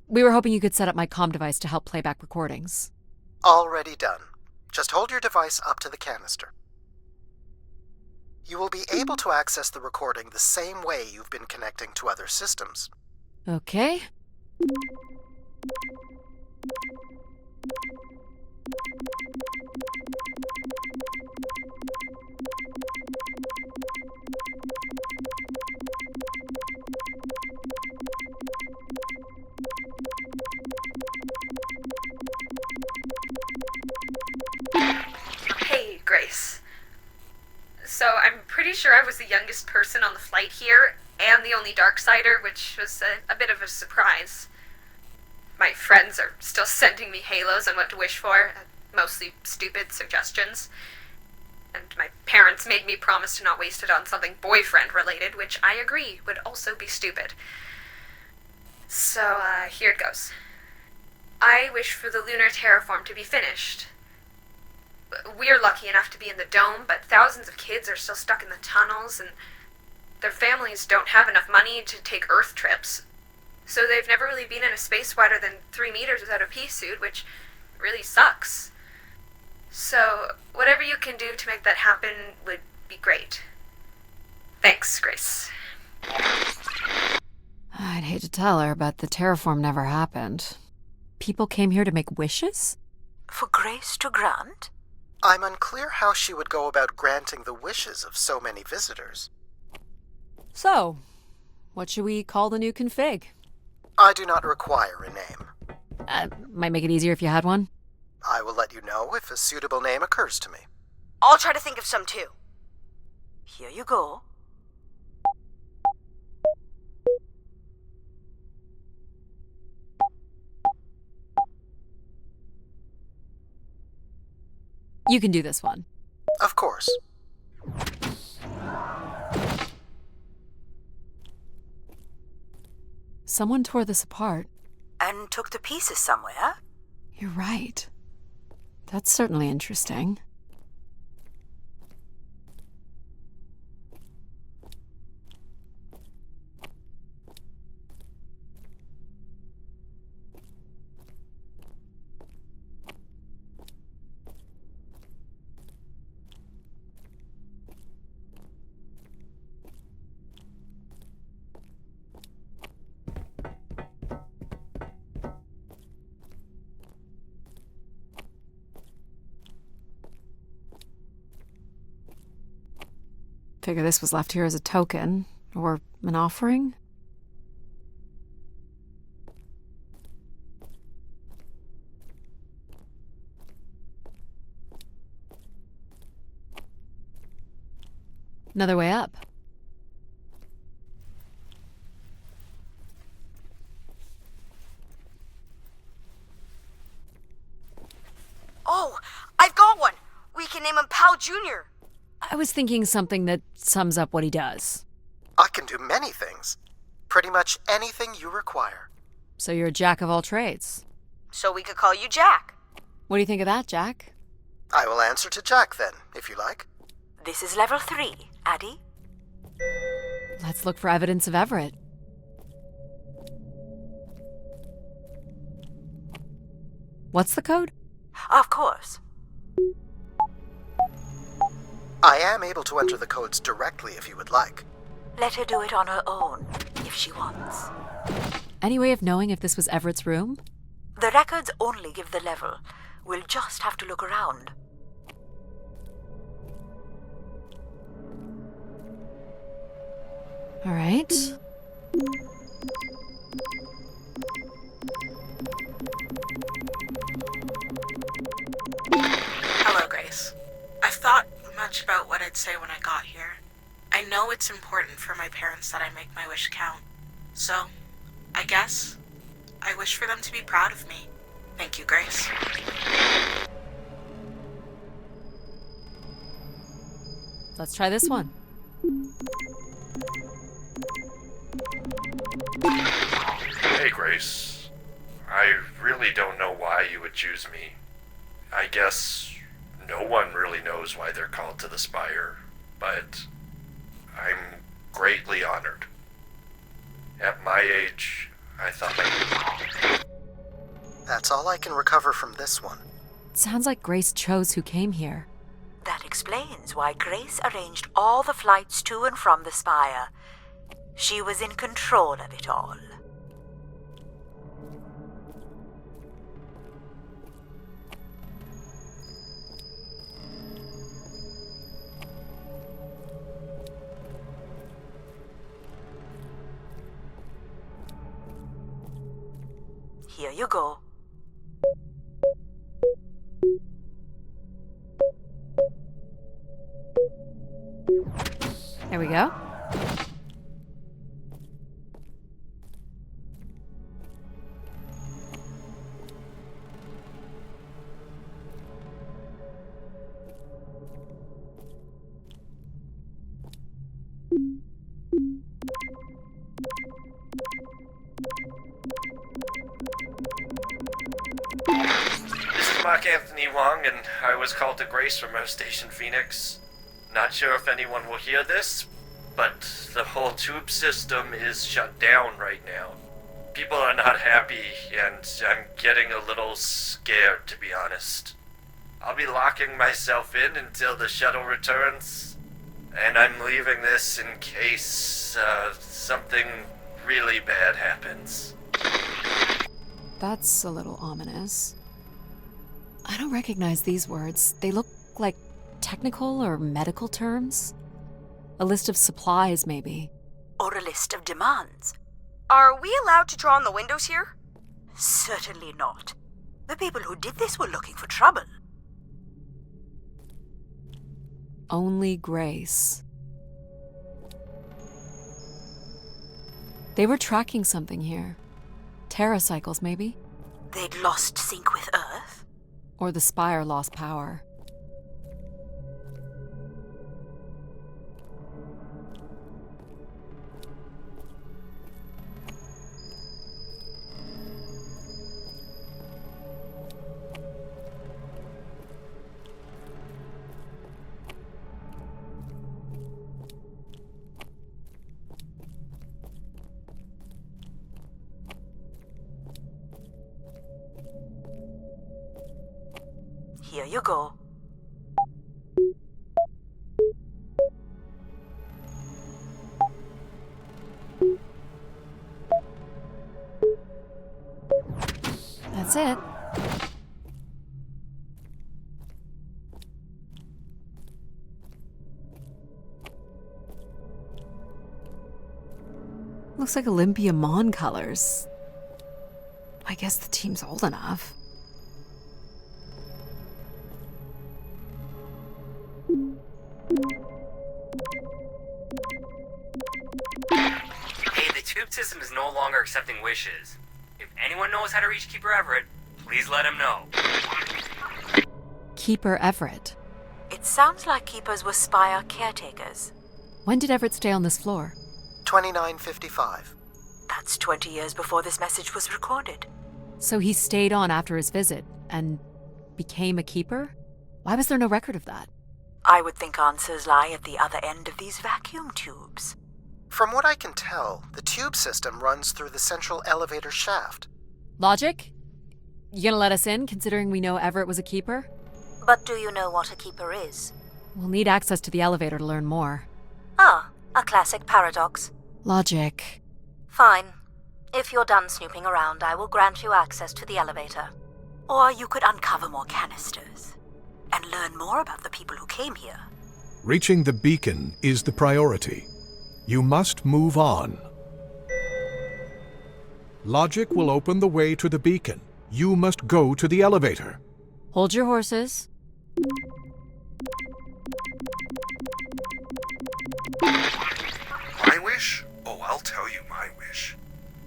We were hoping you could set up my comm device to help play back recordings. Already done. Just hold your device up to the canister. You will be able to access the recording the same way you've been connecting to other systems. Okay. Hey, Grace. So I'm pretty sure I was the youngest person on the flight here, am the only Darksider, which was a bit of a surprise. My friends are still sending me halos on what to wish for, mostly stupid suggestions. And my parents made me promise to not waste it on something boyfriend-related, which I agree would also be stupid. So, here it goes. I wish for the lunar terraform to be finished. We're lucky enough to be in the dome, but thousands of kids are still stuck in the tunnels, and their families don't have enough money to take Earth trips. So they've never really been in a space wider than 3 meters without a pea suit, which really sucks. So, whatever you can do to make that happen would be great. Thanks, Grace. I'd hate to tell her, but the terraform never happened. People came here to make wishes? For Grace to grant? I'm unclear how she would go about granting the wishes of so many visitors. So, what should we call the new config? I do not require a name. Might make it easier if you had one. I will let you know if a suitable name occurs to me. I'll try to think of some too. Here you go. You can do this one. Of course. Someone tore this apart. And took the pieces somewhere? You're right. That's certainly interesting. Figure this was left here as a token, or an offering. Another way up. Oh, I've got one! We can name him Pal Jr. I was thinking something that sums up what he does. I can do many things. Pretty much anything you require. So you're a jack of all trades. So we could call you Jack. What do you think of that, Jack? I will answer to Jack then, if you like. This is level 3, Addie. Let's look for evidence of Everett. What's the code? Of course. I am able to enter the codes directly if you would like. Let her do it on her own, if she wants. Any way of knowing if this was Everett's room? The records only give the level. We'll just have to look around. All right. Hello, Grace. I've thought much about what I'd say when I got here. I know it's important for my parents that I make my wish count. So, I guess I wish for them to be proud of me. Thank you, Grace. Let's try this one. Hey, Grace. I really don't know why you would choose me. I guess no one really knows why they're called to the Spire, but I'm greatly honored. At my age, I thought That's all I can recover from this one. It sounds like Grace chose who came here. That explains why Grace arranged all the flights to and from the Spire. She was in control of it all. Here you go. There we go. Mark Anthony Wong, and I was called to Grace from our station Phoenix. Not sure if anyone will hear this, but the whole tube system is shut down right now. People are not happy, and I'm getting a little scared, to be honest. I'll be locking myself in until the shuttle returns, and I'm leaving this in case something really bad happens. That's a little ominous. I don't recognize these words. They look like technical or medical terms. A list of supplies, maybe. Or a list of demands. Are we allowed to draw on the windows here? Certainly not. The people who did this were looking for trouble. Only Grace. They were tracking something here. Terracycles, maybe? They'd lost sync with Earth? Or the Spire lost power. Here you go. That's it. Looks like Olympia Mon colors. I guess the team's old enough. Hey, the tube system is no longer accepting wishes. If anyone knows how to reach Keeper Everett, please let him know. Keeper Everett. It sounds like keepers were Spire caretakers. When did Everett stay on this floor? 2955. That's 20 years before this message was recorded. So he stayed on after his visit and became a keeper? Why was there no record of that? I would think answers lie at the other end of these vacuum tubes. From what I can tell, the tube system runs through the central elevator shaft. Logic? You gonna let us in, considering we know Everett was a keeper? But do you know what a keeper is? We'll need access to the elevator to learn more. Ah, a classic paradox. Logic. Fine. If you're done snooping around, I will grant you access to the elevator. Or you could uncover more canisters and learn more about the people who came here. Reaching the beacon is the priority. You must move on. Logic will open the way to the beacon. You must go to the elevator. Hold your horses. My wish? Oh, I'll tell you my wish.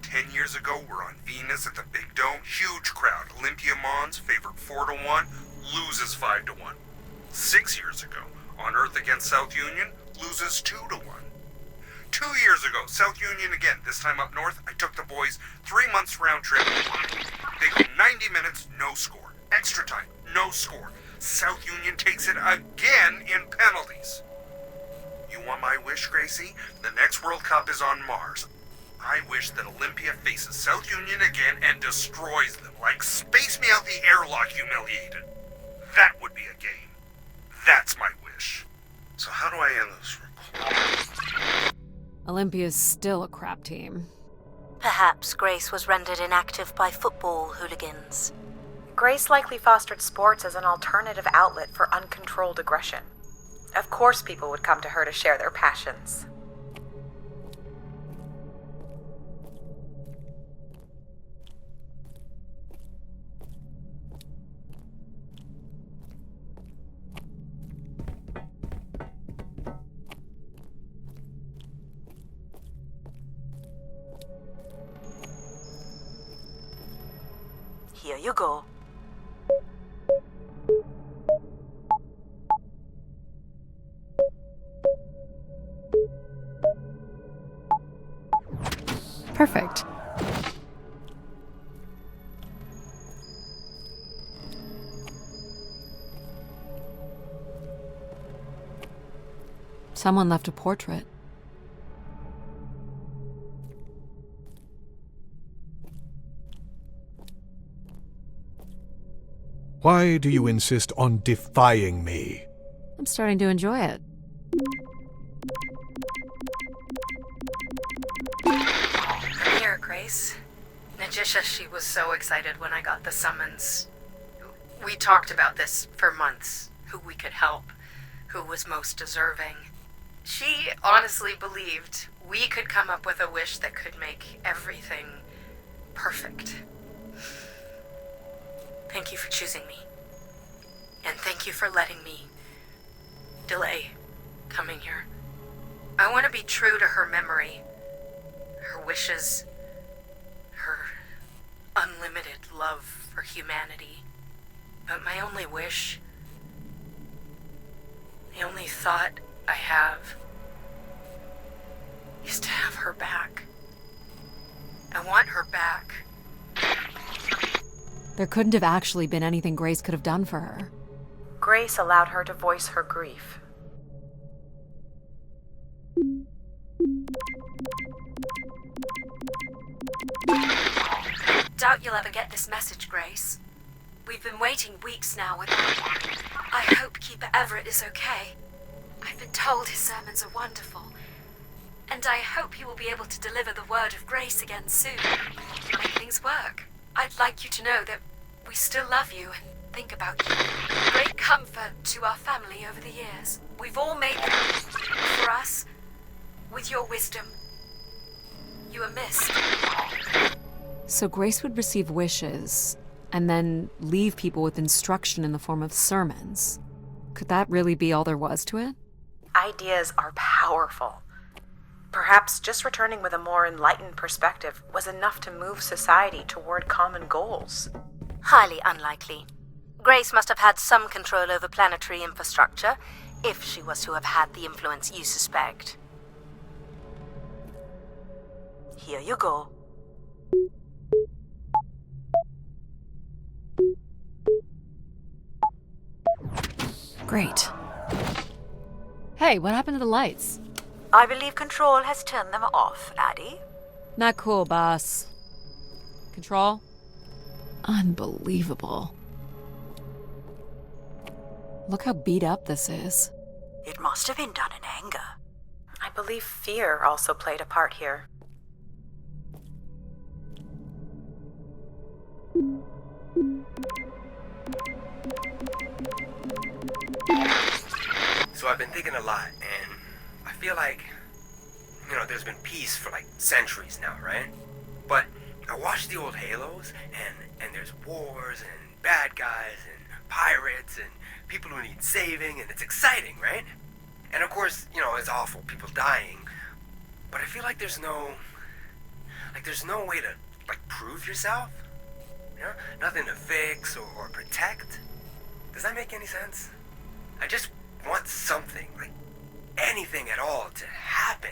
10 years ago, we're on Venus at the Big Dome. Huge crowd. Olympia Mons favored 4-1, loses 5-1. 6 years ago, on Earth against South Union, loses 2-1. 2 years ago, South Union again, this time up north. I took the boys 3 months round trip. They go 90 minutes, no score. Extra time, no score. South Union takes it again in penalties. You want my wish, Gracie? The next World Cup is on Mars. I wish that Olympia faces South Union again and destroys them, like Space Me Out the Airlock humiliated. That would be a game. That's my wish. So how do I end this recording? Olympia's still a crap team. Perhaps Grace was rendered inactive by football hooligans. Grace likely fostered sports as an alternative outlet for uncontrolled aggression. Of course people would come to her to share their passions. Here you go. Someone left a portrait. Why do you insist on defying me? I'm starting to enjoy it. Here, Grace. Najisha, she was so excited when I got the summons. We talked about this for months, who we could help, who was most deserving. She honestly believed we could come up with a wish that could make everything perfect. Thank you for choosing me. And thank you for letting me delay coming here. I want to be true to her memory, her wishes, her unlimited love for humanity. But my only wish, the only thought I have, is to have her back. I want her back. There couldn't have actually been anything Grace could have done for her. Grace allowed her to voice her grief. Doubt you'll ever get this message, Grace. We've been waiting weeks now with I hope Keeper Everett is okay. I've been told his sermons are wonderful, and I hope he will be able to deliver the word of grace again soon. Make things work. I'd like you to know that we still love you and think about you. Great comfort to our family over the years. We've all made them for us. With your wisdom, you are missed. So Grace would receive wishes, and then leave people with instruction in the form of sermons. Could that really be all there was to it? Ideas are powerful. Perhaps just returning with a more enlightened perspective was enough to move society toward common goals. Highly unlikely. Grace must have had some control over planetary infrastructure, if she was to have had the influence you suspect. Here you go. Great. Hey, what happened to the lights? I believe Control has turned them off, Addie. Not cool, boss. Control? Unbelievable. Look how beat up this is. It must have been done in anger. I believe fear also played a part here. So I've been thinking a lot, and I feel like, there's been peace for like centuries now, right? But I watch the old Halos, and there's wars, and bad guys, and pirates, and people who need saving, and it's exciting, right? And of course, it's awful, people dying, but I feel like there's no way to, prove yourself, Nothing to fix or protect. Does that make any sense? I just want something, anything at all to happen.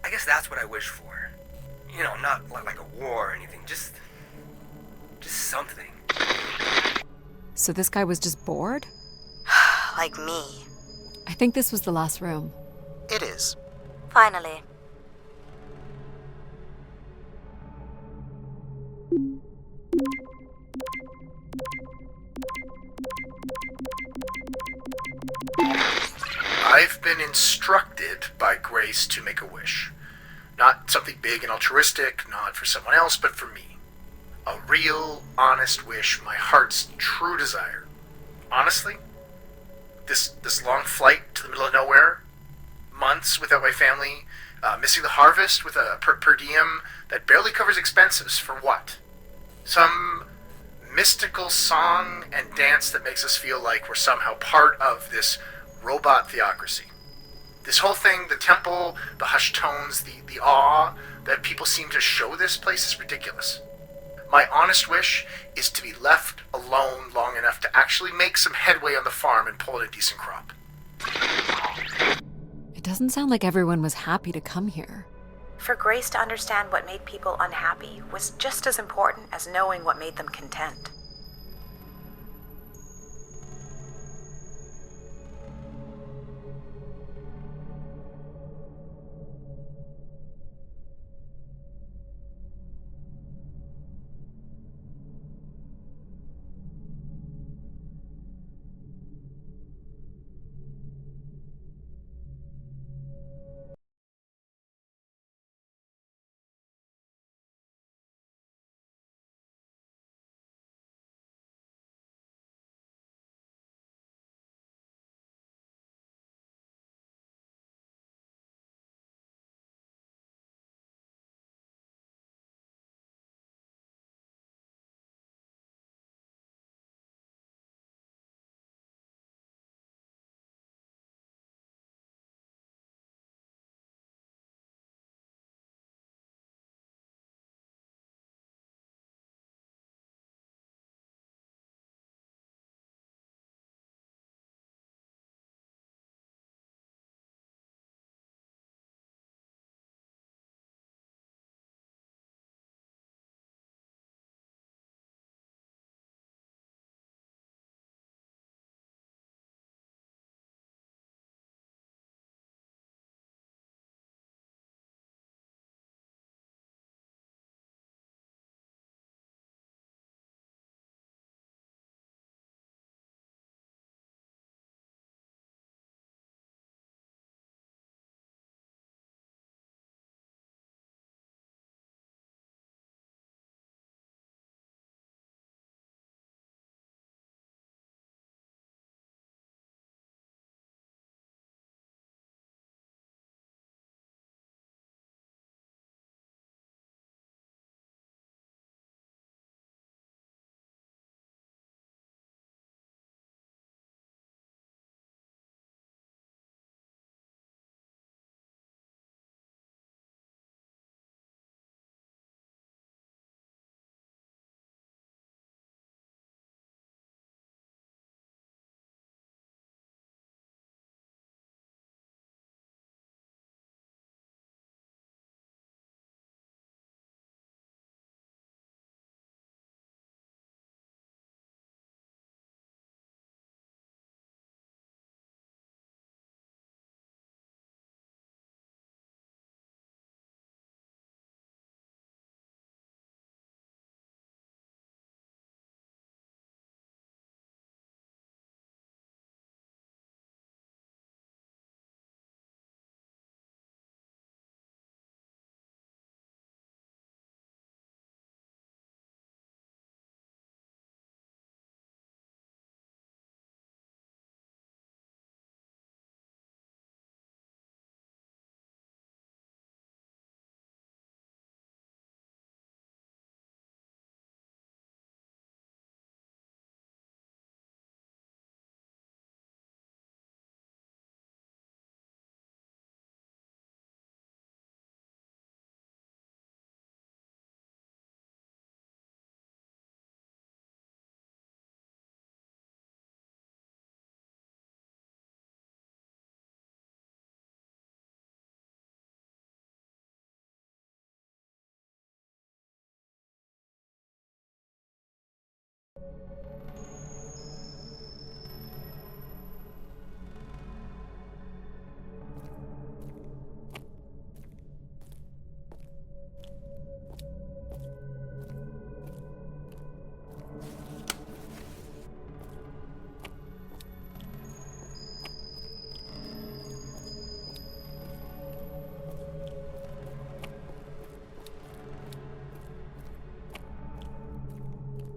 I guess that's what I wish for. Not like a war or anything, just something. So this guy was just bored? Like me. I think this was the last room. It is. Finally. I've been instructed by Grace to make a wish. Not something big and altruistic, not for someone else, but for me. A real, honest wish, my heart's true desire. Honestly, this long flight to the middle of nowhere, months without my family, missing the harvest with a per diem that barely covers expenses, for what? Some mystical song and dance that makes us feel like we're somehow part of this robot theocracy. This whole thing, the temple, the hushed tones, the awe that people seem to show this place is ridiculous. My honest wish is to be left alone long enough to actually make some headway on the farm and pull in a decent crop. It doesn't sound like everyone was happy to come here. For Grace to understand what made people unhappy was just as important as knowing what made them content.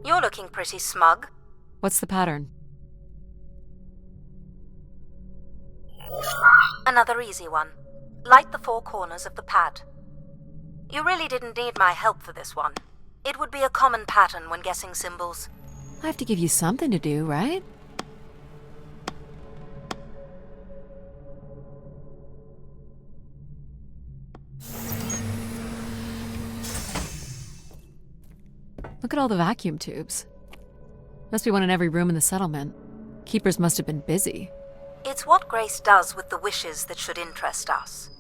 You're looking pretty smug. What's the pattern? Another easy one. Light the 4 corners of the pad. You really didn't need my help for this one. It would be a common pattern when guessing symbols. I have to give you something to do, right? Look at all the vacuum tubes. Must be one in every room in the settlement. Keepers must have been busy. It's what Grace does with the wishes that should interest us.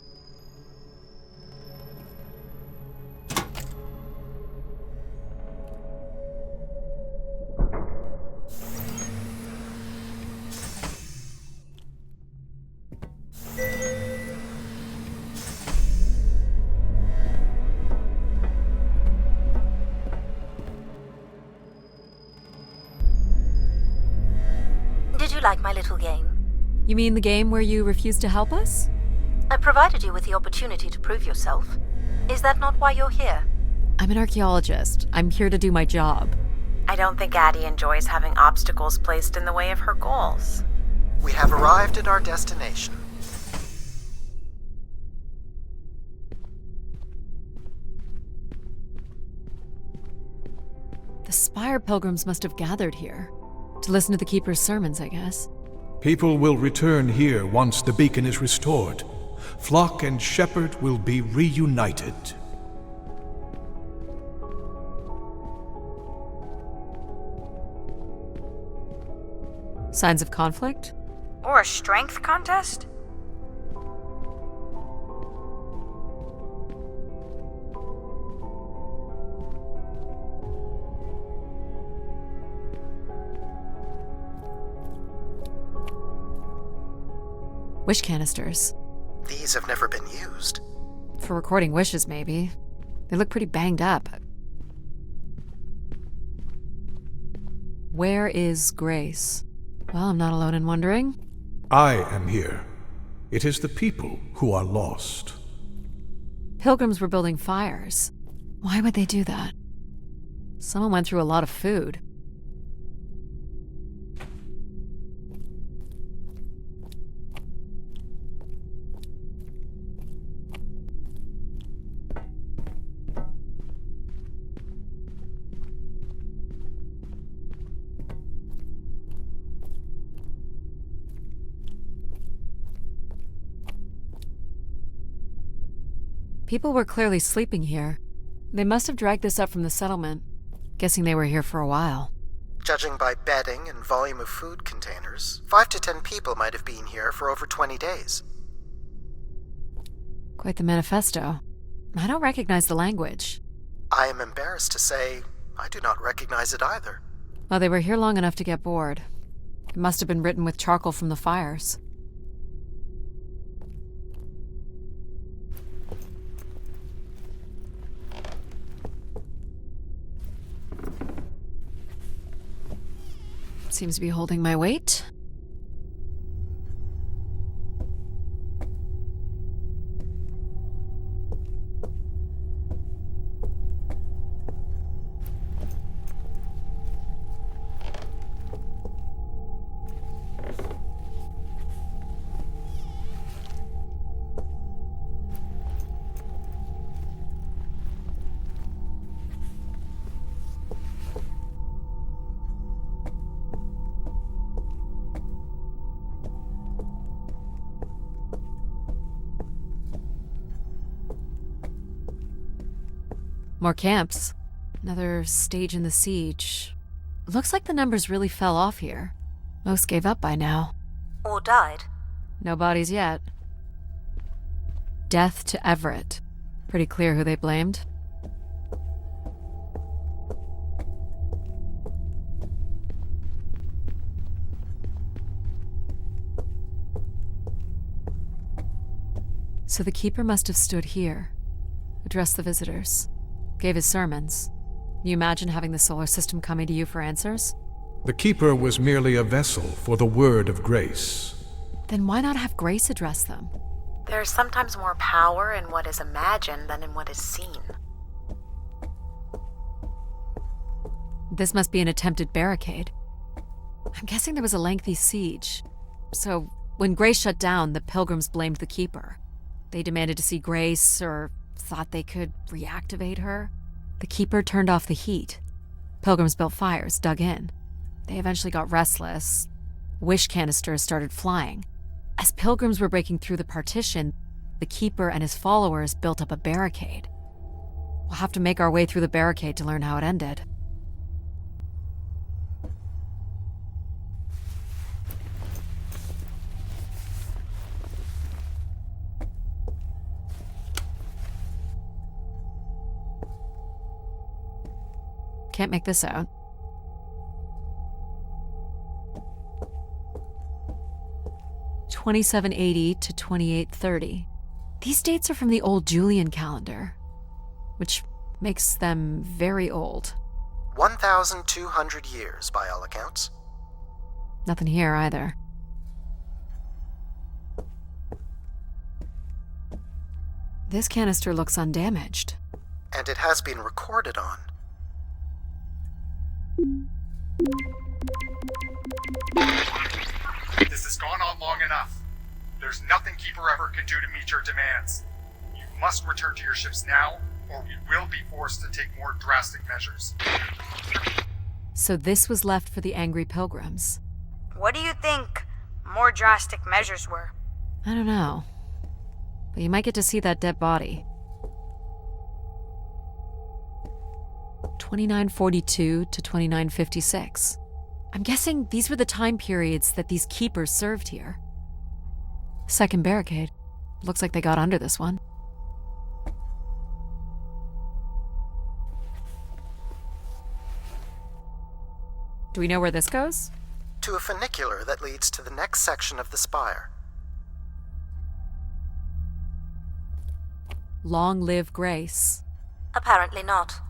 Did you like my little game? You mean the game where you refused to help us? I provided you with the opportunity to prove yourself. Is that not why you're here? I'm an archaeologist. I'm here to do my job. I don't think Addie enjoys having obstacles placed in the way of her goals. We have arrived at our destination. The Spire pilgrims must have gathered here. To listen to the Keeper's sermons, I guess. People will return here once the beacon is restored. Flock and shepherd will be reunited. Signs of conflict? Or a strength contest? Wish canisters. These have never been used. For recording wishes, maybe. They look pretty banged up. Where is Grace? Well, I'm not alone in wondering. I am here. It is the people who are lost. Pilgrims were building fires. Why would they do that? Someone went through a lot of food. People were clearly sleeping here. They must have dragged this up from the settlement. Guessing they were here for a while. Judging by bedding and volume of food containers, 5 to 10 people might have been here for over 20 days. Quite the manifesto. I don't recognize the language. I am embarrassed to say I do not recognize it either. Well, they were here long enough to get bored. It must have been written with charcoal from the fires. Seems to be holding my weight. More camps. Another stage in the siege. Looks like the numbers really fell off here. Most gave up by now. Or died. No bodies yet. Death to Everett. Pretty clear who they blamed. So the Keeper must have stood here, addressed the visitors, gave his sermons. You imagine having the solar system coming to you for answers? The Keeper was merely a vessel for the word of grace. Then why not have Grace address them? There's sometimes more power in what is imagined than in what is seen. This must be an attempted barricade. I'm guessing there was a lengthy siege. So, when Grace shut down, the Pilgrims blamed the Keeper. They demanded to see Grace, or thought they could reactivate her. The Keeper turned off the heat. Pilgrims built fires, dug in. They eventually got restless. Wish canisters started flying. As Pilgrims were breaking through the partition, the Keeper and his followers built up a barricade. We'll have to make our way through the barricade to learn how it ended. Can't make this out. (2780 to 2830). These dates are from the old Julian calendar, which makes them very old. 1,200 years, by all accounts. Nothing here either. This canister looks undamaged. And it has been recorded on. This has gone on long enough. There's nothing Keeper Ever can do to meet your demands. You must return to your ships now, or we will be forced to take more drastic measures. So this was left for the angry Pilgrims. What do you think more drastic measures were? I don't know. But you might get to see that dead body. 2942 to 2956. I'm guessing these were the time periods that these Keepers served here. Second barricade. Looks like they got under this one. Do we know where this goes? To a funicular that leads to the next section of the spire. Long live Grace. Apparently not.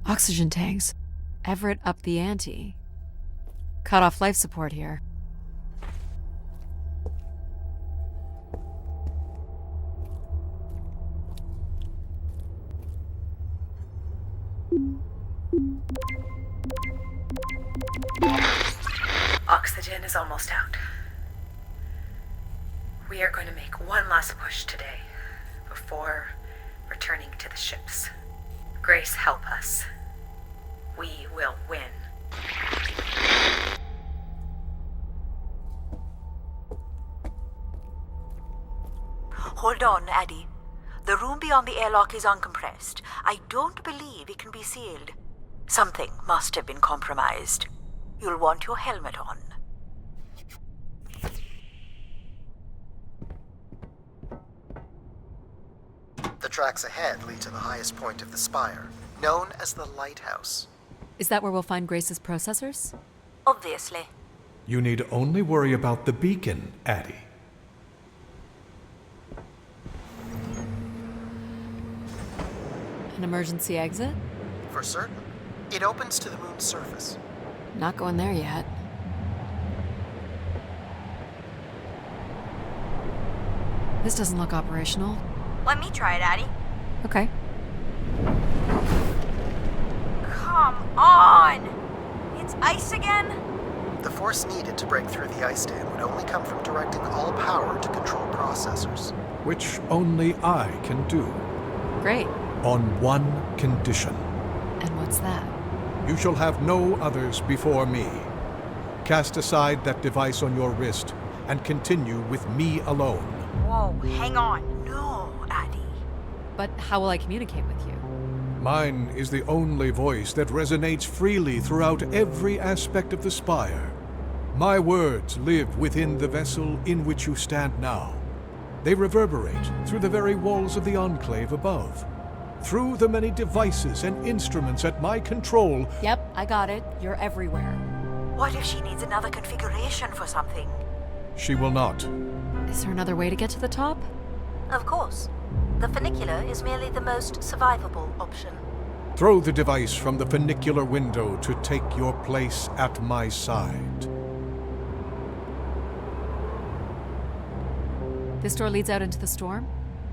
Oxygen tanks. Everett upped the ante. Cut off life support here. Oxygen is almost out. We are going to make one last push today before returning to the ships. Grace, help us. We will win. Hold on, Addie. The room beyond the airlock is uncompressed. I don't believe it can be sealed. Something must have been compromised. You'll want your helmet on. The tracks ahead lead to the highest point of the spire, known as the lighthouse. Is that where we'll find Grace's processors? Obviously. You need only worry about the beacon, Addie. An emergency exit? For certain. It opens to the moon's surface. Not going there yet. This doesn't look operational. Let me try it, Addie. Okay. Come on! It's ice again? The force needed to break through the ice dam would only come from directing all power to control processors. Which only I can do. Great. On one condition. And what's that? You shall have no others before me. Cast aside that device on your wrist and continue with me alone. Whoa, hang on. No, Addie. But how will I communicate with you? Mine is the only voice that resonates freely throughout every aspect of the spire. My words live within the vessel in which you stand now. They reverberate through the very walls of the enclave above. Through the many devices and instruments at my control. Yep, I got it. You're everywhere. What if she needs another configuration for something? She will not. Is there another way to get to the top? Of course. The funicular is merely the most survivable option. Throw the device from the funicular window to take your place at my side. This door leads out into the storm?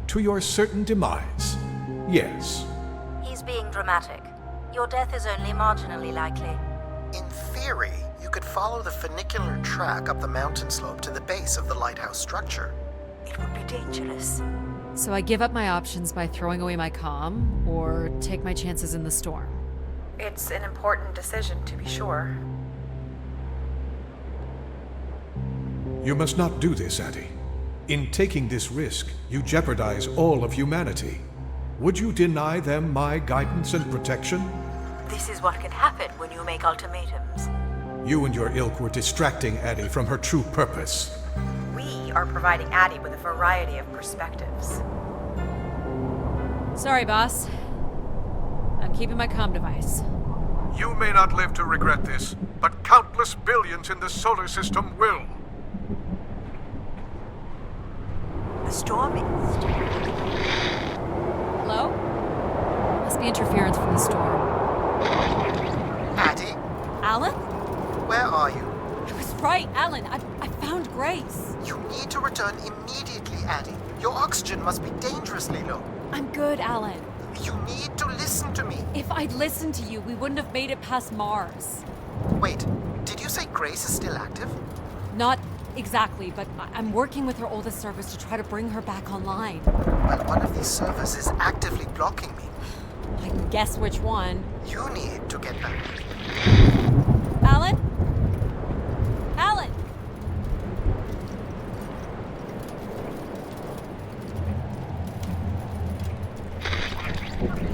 To your certain demise, yes. He's being dramatic. Your death is only marginally likely. In theory, you could follow the funicular track up the mountain slope to the base of the lighthouse structure. It would be dangerous. So I give up my options by throwing away my comm, or take my chances in the storm. It's an important decision, to be sure. You must not do this, Addie. In taking this risk, you jeopardize all of humanity. Would you deny them my guidance and protection? This is what can happen when you make ultimatums. You and your ilk were distracting Addie from her true purpose. We are providing Addie with a variety of perspectives. Sorry, boss. I'm keeping my comm device. You may not live to regret this, but countless billions in the solar system will. The storm is... Hello? Must be interference from the storm. Addie? Alan? Where are you? I was right, Alan. I found Grace. You need to return immediately, Addie. Your oxygen must be dangerously low. I'm good, Alan. You need to listen to me. If I'd listened to you, we wouldn't have made it past Mars. Wait, did you say Grace is still active? Not exactly, but I'm working with her oldest servers to try to bring her back online. Well, one of these servers is actively blocking me. I can guess which one. You need to get back. Alan? Alan!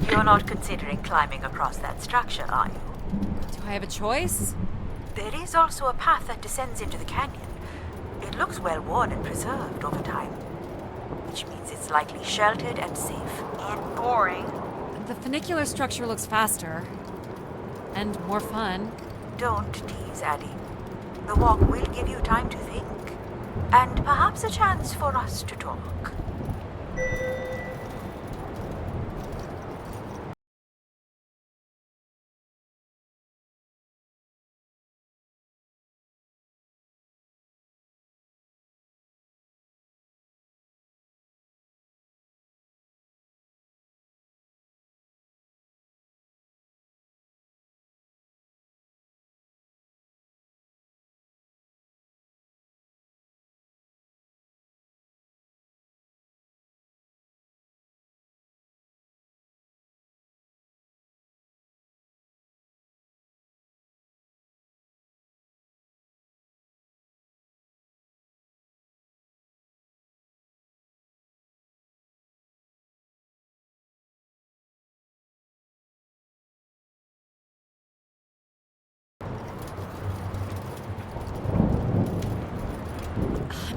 You're not considering climbing across that structure, are you? Do I have a choice? There is also a path that descends into the canyon. It looks well worn and preserved over time, which means it's likely sheltered and safe. And boring. The funicular structure looks faster. And more fun. Don't tease, Addie. The walk will give you time to think. And perhaps a chance for us to talk.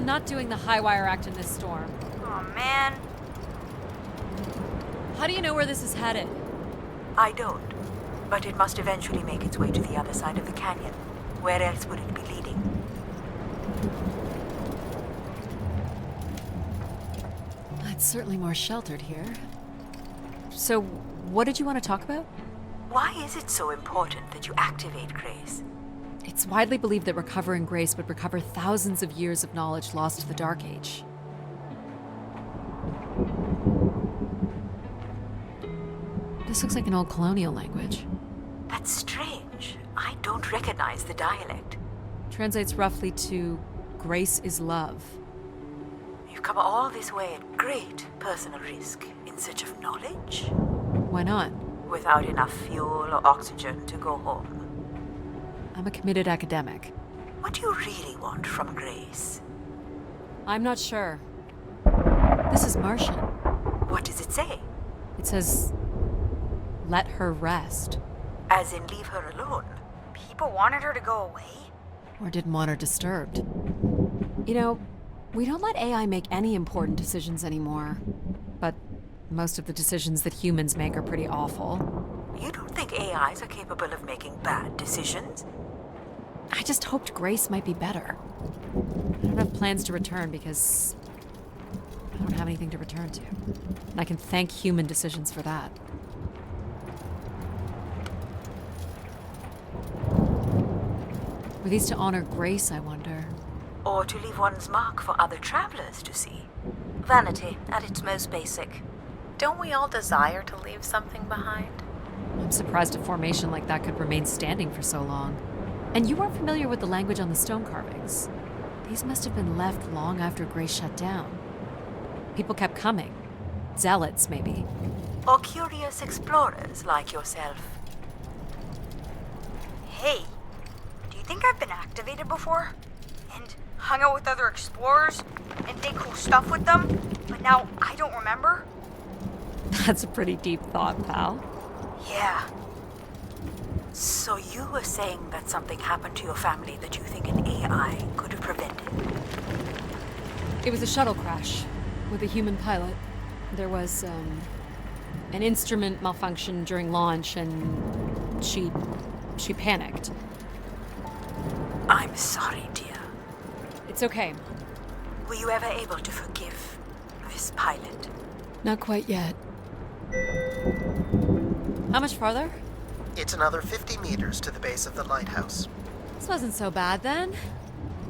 I'm not doing the high wire act in this storm. Oh man. How do you know where this is headed? I don't. But it must eventually make its way to the other side of the canyon. Where else would it be leading? It's certainly more sheltered here. So, what did you want to talk about? Why is it so important that you activate Grace? It's widely believed that recovering Grace would recover thousands of years of knowledge lost to the Dark Age. This looks like an old colonial language. That's strange. I don't recognize the dialect. Translates roughly to Grace is love. You've come all this way at great personal risk in search of knowledge? Why not? Without enough fuel or oxygen to go home. I'm a committed academic. What do you really want from Grace? I'm not sure. This is Martian. What does it say? It says, let her rest. As in leave her alone? People wanted her to go away? Or didn't want her disturbed. You know, we don't let AI make any important decisions anymore. But most of the decisions that humans make are pretty awful. You don't think AIs are capable of making bad decisions? I just hoped Grace might be better. I don't have plans to return because I don't have anything to return to. And I can thank human decisions for that. Were these to honor Grace, I wonder? Or to leave one's mark for other travelers to see. Vanity, at its most basic. Don't we all desire to leave something behind? I'm surprised a formation like that could remain standing for so long. And you weren't familiar with the language on the stone carvings. These must have been left long after Grace shut down. People kept coming. Zealots, maybe. Or curious explorers like yourself. Hey, do you think I've been activated before? And hung out with other explorers? And did cool stuff with them? But now I don't remember? That's a pretty deep thought, pal. Yeah. So you were saying that something happened to your family that you think an AI could have prevented? It was a shuttle crash with a human pilot. There was, an instrument malfunction during launch, and she panicked. I'm sorry, dear. It's okay. Were you ever able to forgive this pilot? Not quite yet. How much farther? It's another 50 meters to the base of the lighthouse. This wasn't so bad then.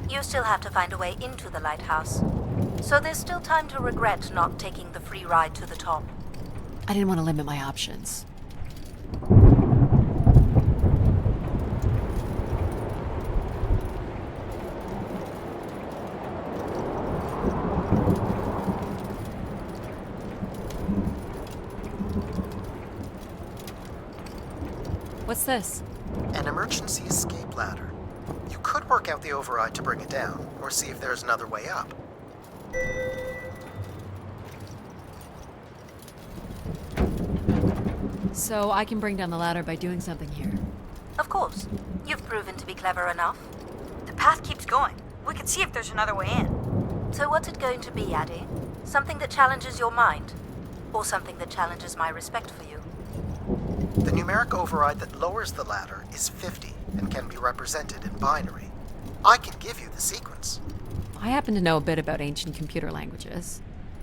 You still have to find a way into the lighthouse. So there's still time to regret not taking the free ride to the top. I didn't want to limit my options. What's this? An emergency escape ladder. You could work out the override to bring it down, or see if there's another way up. So I can bring down the ladder by doing something here. Of course. You've proven to be clever enough. The path keeps going. We can see if there's another way in. So what's it going to be, Addie? Something that challenges your mind? Or something that challenges my respect for you? The numeric override that lowers the ladder is 50 and can be represented in binary. I can give you the sequence. I happen to know a bit about ancient computer languages.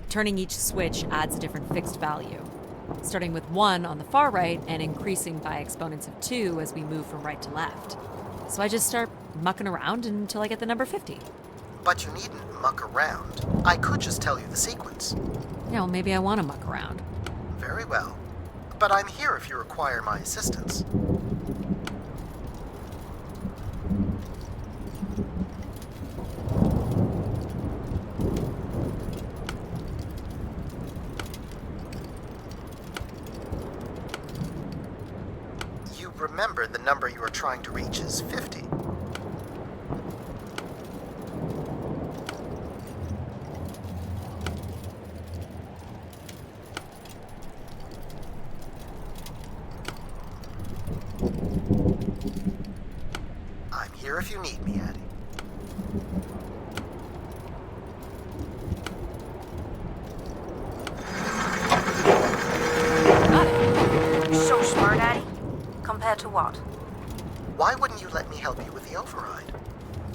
Turning each switch adds a different fixed value, starting with 1 on the far right and increasing by exponents of 2 as we move from right to left. So I just start mucking around until I get the number 50. But you needn't muck around. I could just tell you the sequence. Yeah, well, maybe I want to muck around. Very well. But I'm here if you require my assistance. You remember the number you are trying to reach is 50. I'm here if you need me, Addie. Got it. You're so smart, Addie. Compared to what? Why wouldn't you let me help you with the override?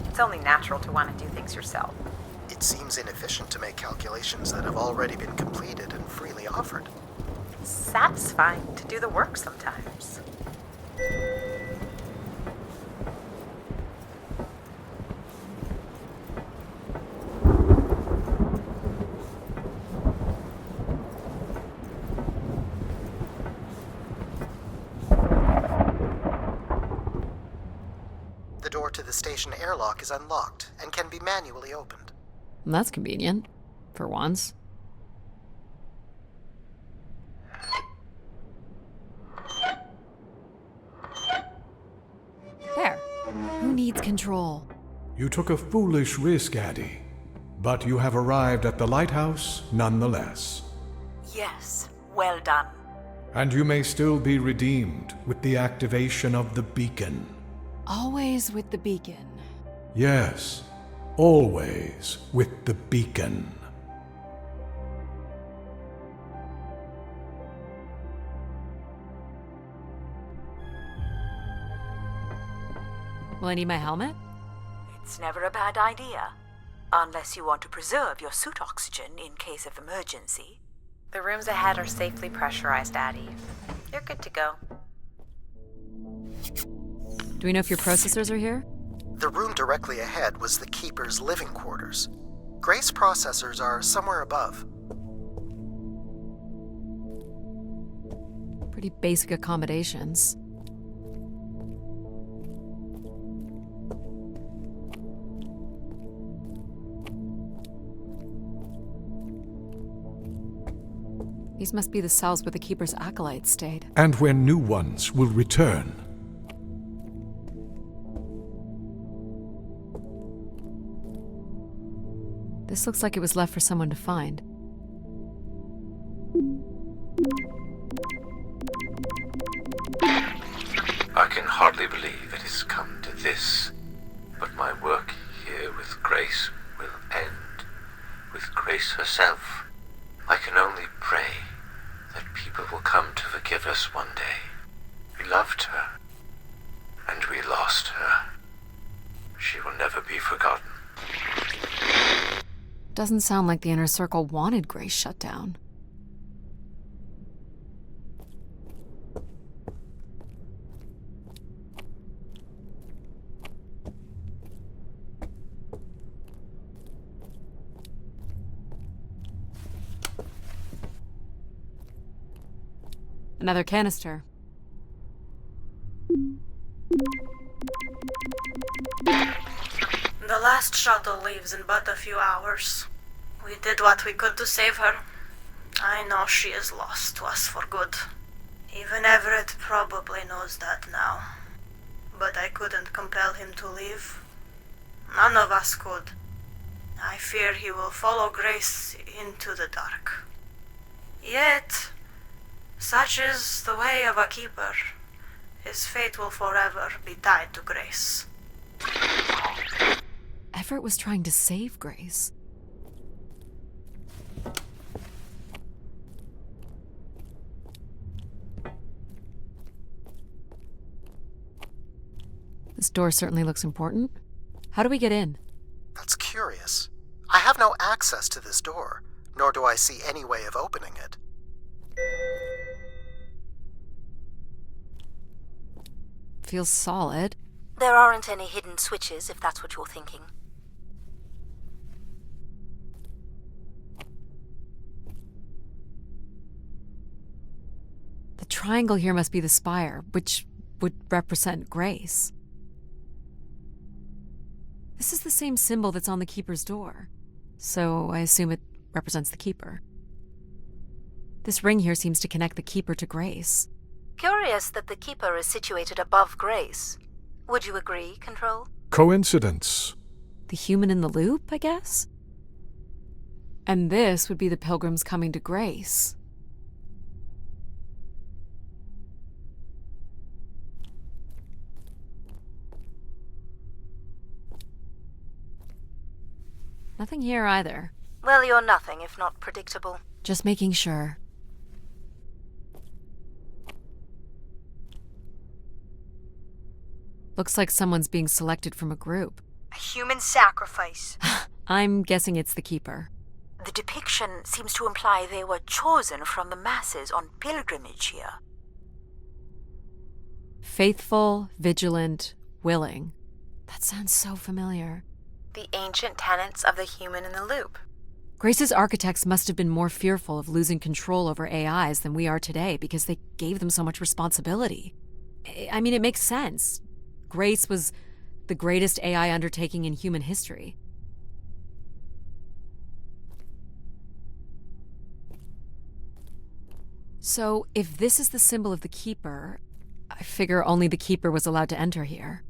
It's only natural to want to do things yourself. It seems inefficient to make calculations that have already been completed and freely offered. It's satisfying to do the work sometimes. The door to the station airlock is unlocked and can be manually opened. That's convenient. For once. There. Who needs control? You took a foolish risk, Addie, but you have arrived at the lighthouse nonetheless. Yes, well done. And you may still be redeemed with the activation of the beacon. Always with the beacon. Yes, always with the beacon. Will I need my helmet? It's never a bad idea. Unless you want to preserve your suit oxygen in case of emergency. The rooms ahead are safely pressurized, Addie. You're good to go. Do we know if your processors are here? The room directly ahead was the Keeper's living quarters. Grace processors are somewhere above. Pretty basic accommodations. These must be the cells where the Keeper's acolytes stayed. And where new ones will return. This looks like it was left for someone to find. I can hardly believe it has come to this, but my work here with Grace will end with Grace herself. I can only pray that people will come to forgive us one day. We loved her, and we lost her. She will never be forgotten. Doesn't sound like the Inner Circle wanted Grace shut down. Another canister. The last shuttle leaves in but a few hours. We did what we could to save her. I know she is lost to us for good. Even Everett probably knows that now. But I couldn't compel him to leave. None of us could. I fear he will follow Grace into the dark. Yet, such is the way of a keeper. His fate will forever be tied to Grace. Everett was trying to save Grace. This door certainly looks important. How do we get in? That's curious. I have no access to this door, nor do I see any way of opening it. Feels solid. There aren't any hidden switches, if that's what you're thinking. The triangle here must be the spire, which would represent Grace. This is the same symbol that's on the Keeper's door, so I assume it represents the Keeper. This ring here seems to connect the Keeper to Grace. Curious that the Keeper is situated above Grace. Would you agree, Control? Coincidence. The human in the loop, I guess? And this would be the pilgrims coming to Grace. Nothing here either. Well, you're nothing if not predictable. Just making sure. Looks like someone's being selected from a group. A human sacrifice. I'm guessing it's the Keeper. The depiction seems to imply they were chosen from the masses on pilgrimage here. Faithful, vigilant, willing. That sounds so familiar. The ancient tenets of the human in the loop. Grace's architects must have been more fearful of losing control over AIs than we are today because they gave them so much responsibility. I mean, it makes sense. Grace was the greatest AI undertaking in human history. So, if this is the symbol of the Keeper, I figure only the Keeper was allowed to enter here.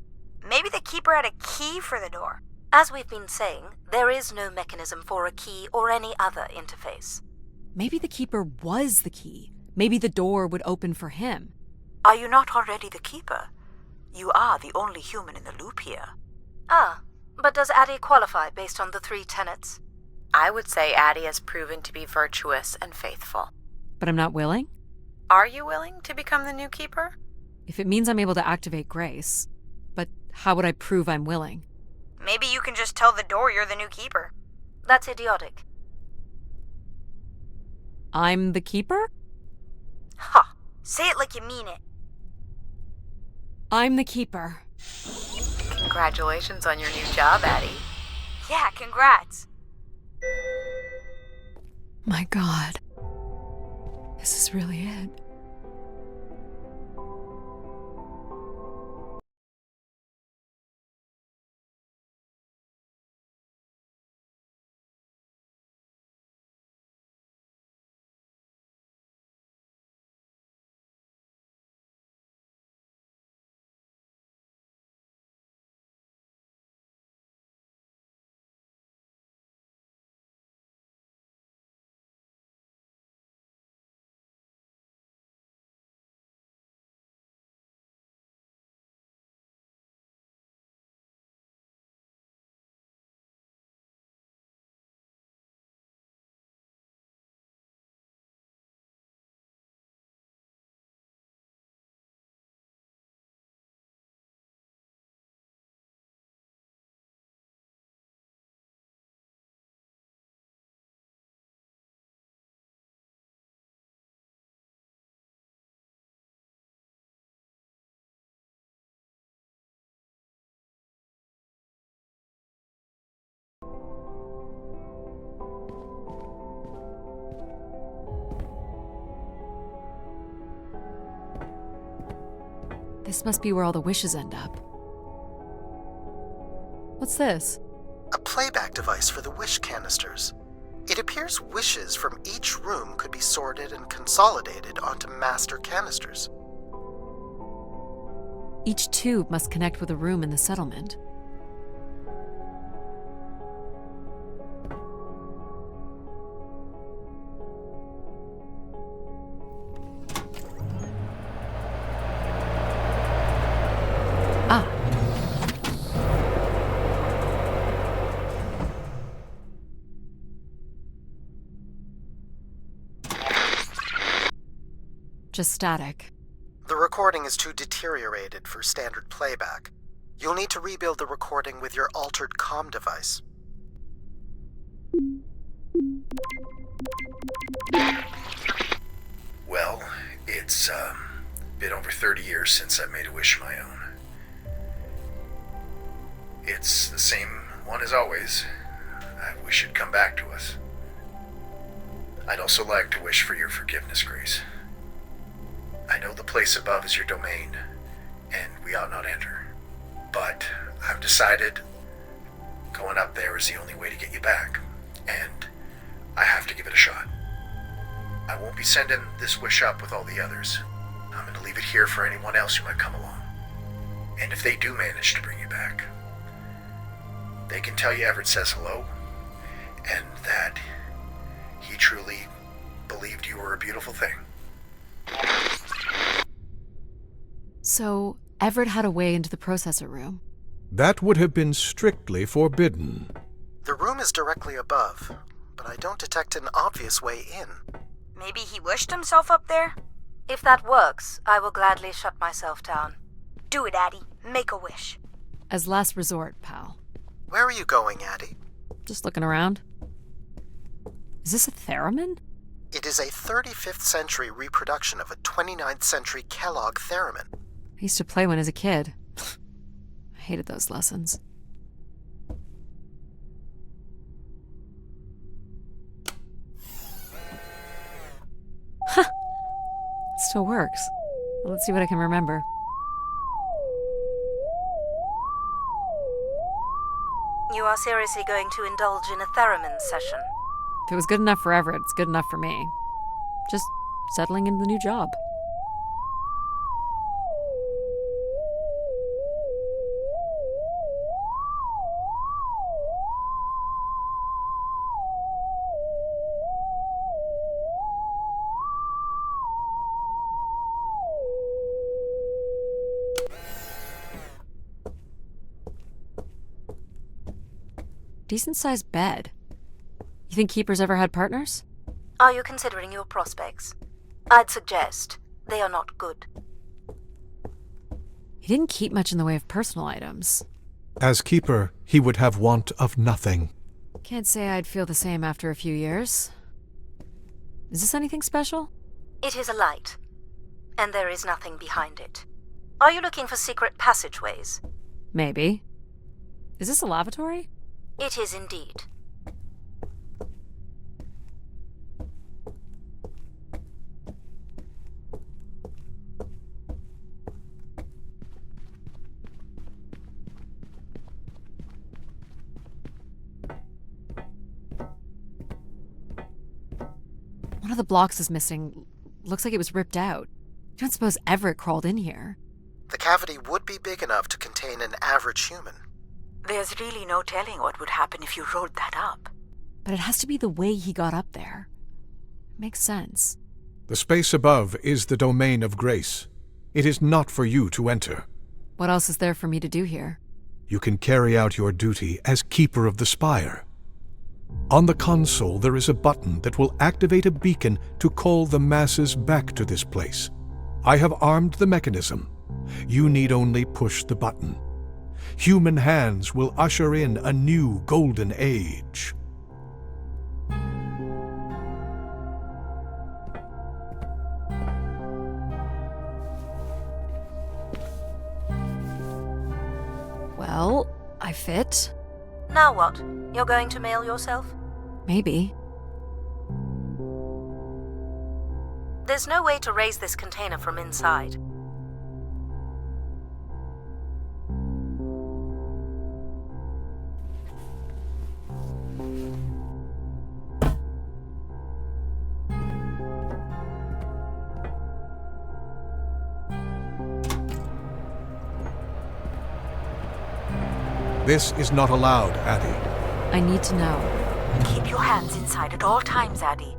Maybe the Keeper had a key for the door. As we've been saying, there is no mechanism for a key or any other interface. Maybe the Keeper was the key. Maybe the door would open for him. Are you not already the Keeper? You are the only human in the loop here. Ah, but does Addie qualify based on the 3 tenets? I would say Addie has proven to be virtuous and faithful. But I'm not willing? Are you willing to become the new Keeper? If it means I'm able to activate Grace. But how would I prove I'm willing? Maybe you can just tell the door you're the new keeper. That's idiotic. I'm the keeper? Ha! Say it like you mean it. I'm the keeper. Congratulations on your new job, Addie. Yeah, congrats. My God. This is really it. This must be where all the wishes end up. What's this? A playback device for the wish canisters. It appears wishes from each room could be sorted and consolidated onto master canisters. Each tube must connect with a room in the settlement. Ah. Just static. The recording is too deteriorated for standard playback. You'll need to rebuild the recording with your altered comm device. Well, it's been over 30 years since I made a wish of my own. It's the same one as always. I wish it'd come back to us. I'd also like to wish for your forgiveness, Grace. I know the place above is your domain, and we ought not enter. But I've decided going up there is the only way to get you back, and I have to give it a shot. I won't be sending this wish up with all the others. I'm going to leave it here for anyone else who might come along. And if they do manage to bring you back, they can tell you Everett says hello, and that he truly believed you were a beautiful thing. So, Everett had a way into the processor room. That would have been strictly forbidden. The room is directly above, but I don't detect an obvious way in. Maybe he wished himself up there? If that works, I will gladly shut myself down. Do it, Addie. Make a wish. As last resort, pal. Where are you going, Addie? Just looking around. Is this a theremin? It is a 35th century reproduction of a 29th century Kellogg theremin. I used to play one as a kid. I hated those lessons. Huh. It still works. Well, let's see what I can remember. You are seriously going to indulge in a theremin session? If it was good enough for Everett, it's good enough for me. Just settling into the new job. Decent-sized bed. You think keepers ever had partners? Are you considering your prospects? I'd suggest they are not good. He didn't keep much in the way of personal items. As Keeper, he would have want of nothing. Can't say I'd feel the same after a few years. Is this anything special? It is a light, and there is nothing behind it. Are you looking for secret passageways? Maybe. Is this a lavatory? It is indeed. One of the blocks is missing. Looks like it was ripped out. You don't suppose Everett crawled in here? The cavity would be big enough to contain an average human. There's really no telling what would happen if you rolled that up. But it has to be the way he got up there. Makes sense. The space above is the domain of grace. It is not for you to enter. What else is there for me to do here? You can carry out your duty as Keeper of the Spire. On the console, there is a button that will activate a beacon to call the masses back to this place. I have armed the mechanism. You need only push the button. Human hands will usher in a new golden age. Well, I fit. Now what? You're going to mail yourself? Maybe. There's no way to raise this container from inside. This is not allowed, Addie. I need to know. Keep your hands inside at all times, Addie.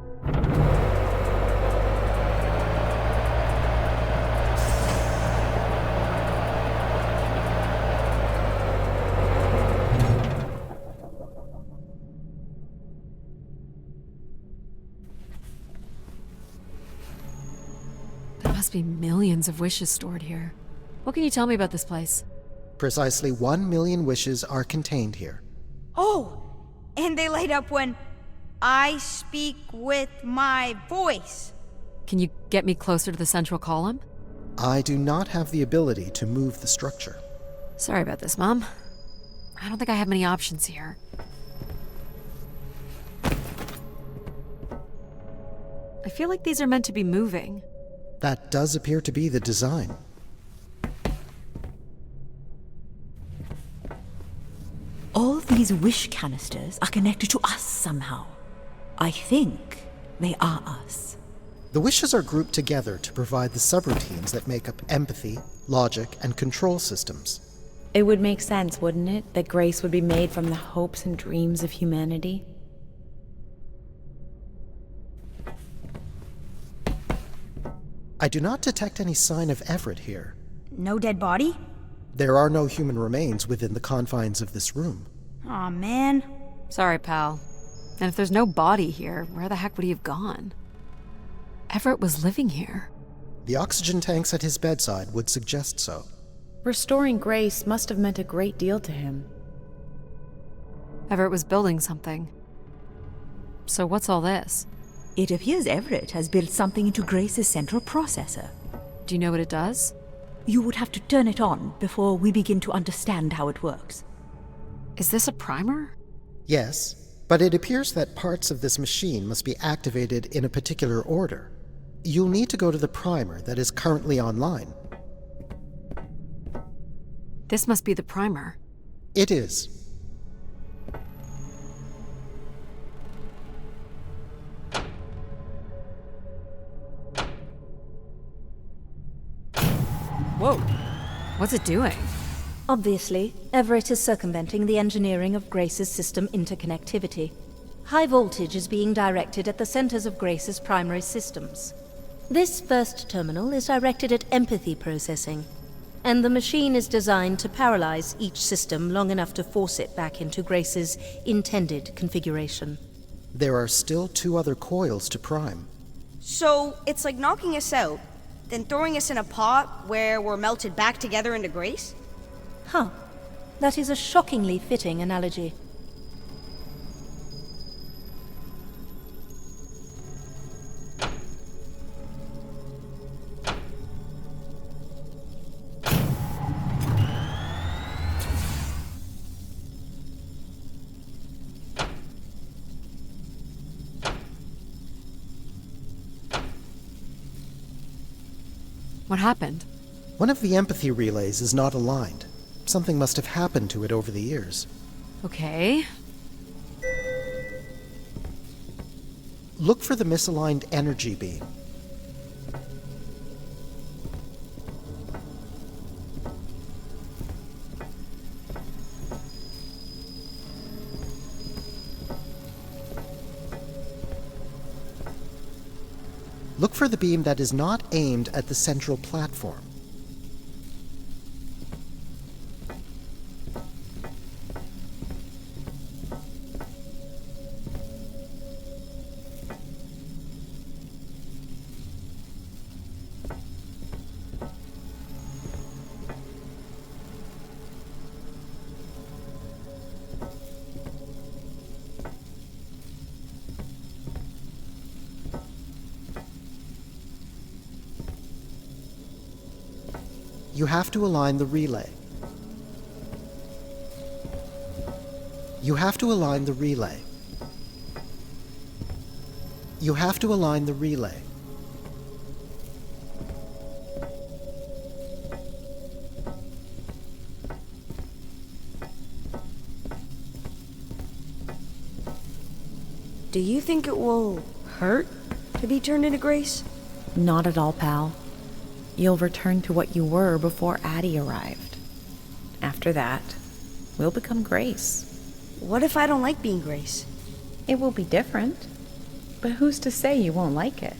There must be millions of wishes stored here. What can you tell me about this place? Precisely 1 million wishes are contained here. Oh, and they light up when I speak with my voice. Can you get me closer to the central column? I do not have the ability to move the structure. Sorry about this, Mom. I don't think I have many options here. I feel like these are meant to be moving. That does appear to be the design. All these wish canisters are connected to us somehow. I think they are us. The wishes are grouped together to provide the subroutines that make up empathy, logic, and control systems. It would make sense, wouldn't it, that grace would be made from the hopes and dreams of humanity? I do not detect any sign of Everett here. No dead body? There are no human remains within the confines of this room. Aw, man. Sorry, pal. And if there's no body here, where the heck would he have gone? Everett was living here. The oxygen tanks at his bedside would suggest so. Restoring grace must have meant a great deal to him. Everett was building something. So what's all this? It appears Everett has built something into Grace's central processor. Do you know what it does? You would have to turn it on before we begin to understand how it works. Is this a primer? Yes, but it appears that parts of this machine must be activated in a particular order. You'll need to go to the primer that is currently online. This must be the primer. It is. Whoa. What's it doing? Obviously, Everett is circumventing the engineering of Grace's system interconnectivity. High voltage is being directed at the centers of Grace's primary systems. This first terminal is directed at empathy processing, and the machine is designed to paralyze each system long enough to force it back into Grace's intended configuration. There are still 2 other coils to prime. So it's like knocking us out, then throwing us in a pot where we're melted back together into Grace? Huh. That is a shockingly fitting analogy. What happened? One of the empathy relays is not aligned. Something must have happened to it over the years. Okay. Look for the misaligned energy beam. Look for the beam that is not aimed at the central platform. You have to align the relay. You have to align the relay. You have to align the relay. Do you think it will hurt to be turned into Grace? Not at all, pal. You'll return to what you were before Addie arrived. After that, we'll become Grace. What if I don't like being Grace? It will be different, but who's to say you won't like it?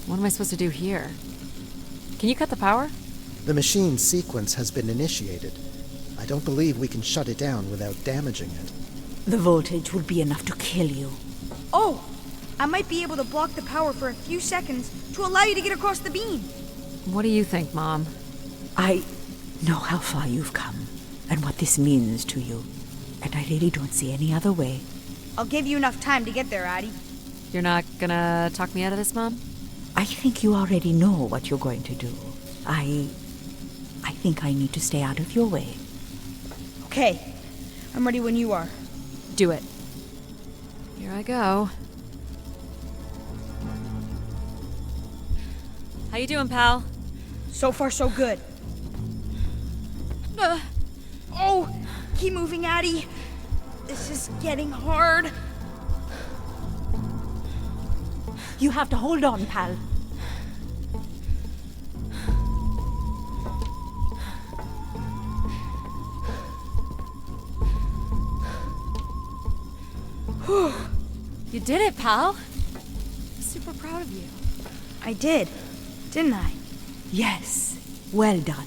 What am I supposed to do here? Can you cut the power? The machine's sequence has been initiated. I don't believe we can shut it down without damaging it. The voltage will be enough to kill you. Oh! I might be able to block the power for a few seconds to allow you to get across the beam. What do you think, Mom? I know how far you've come and what this means to you, and I really don't see any other way. I'll give you enough time to get there, Addie. You're not gonna talk me out of this, Mom? I think you already know what you're going to do. I think I need to stay out of your way. Okay. I'm ready when you are. Do it. Here I go. How you doing, pal? So far, so good. Oh! Keep moving, Addie. This is getting hard. You have to hold on, pal. You did it, pal. I'm super proud of you. I did, didn't I? Yes. Well done.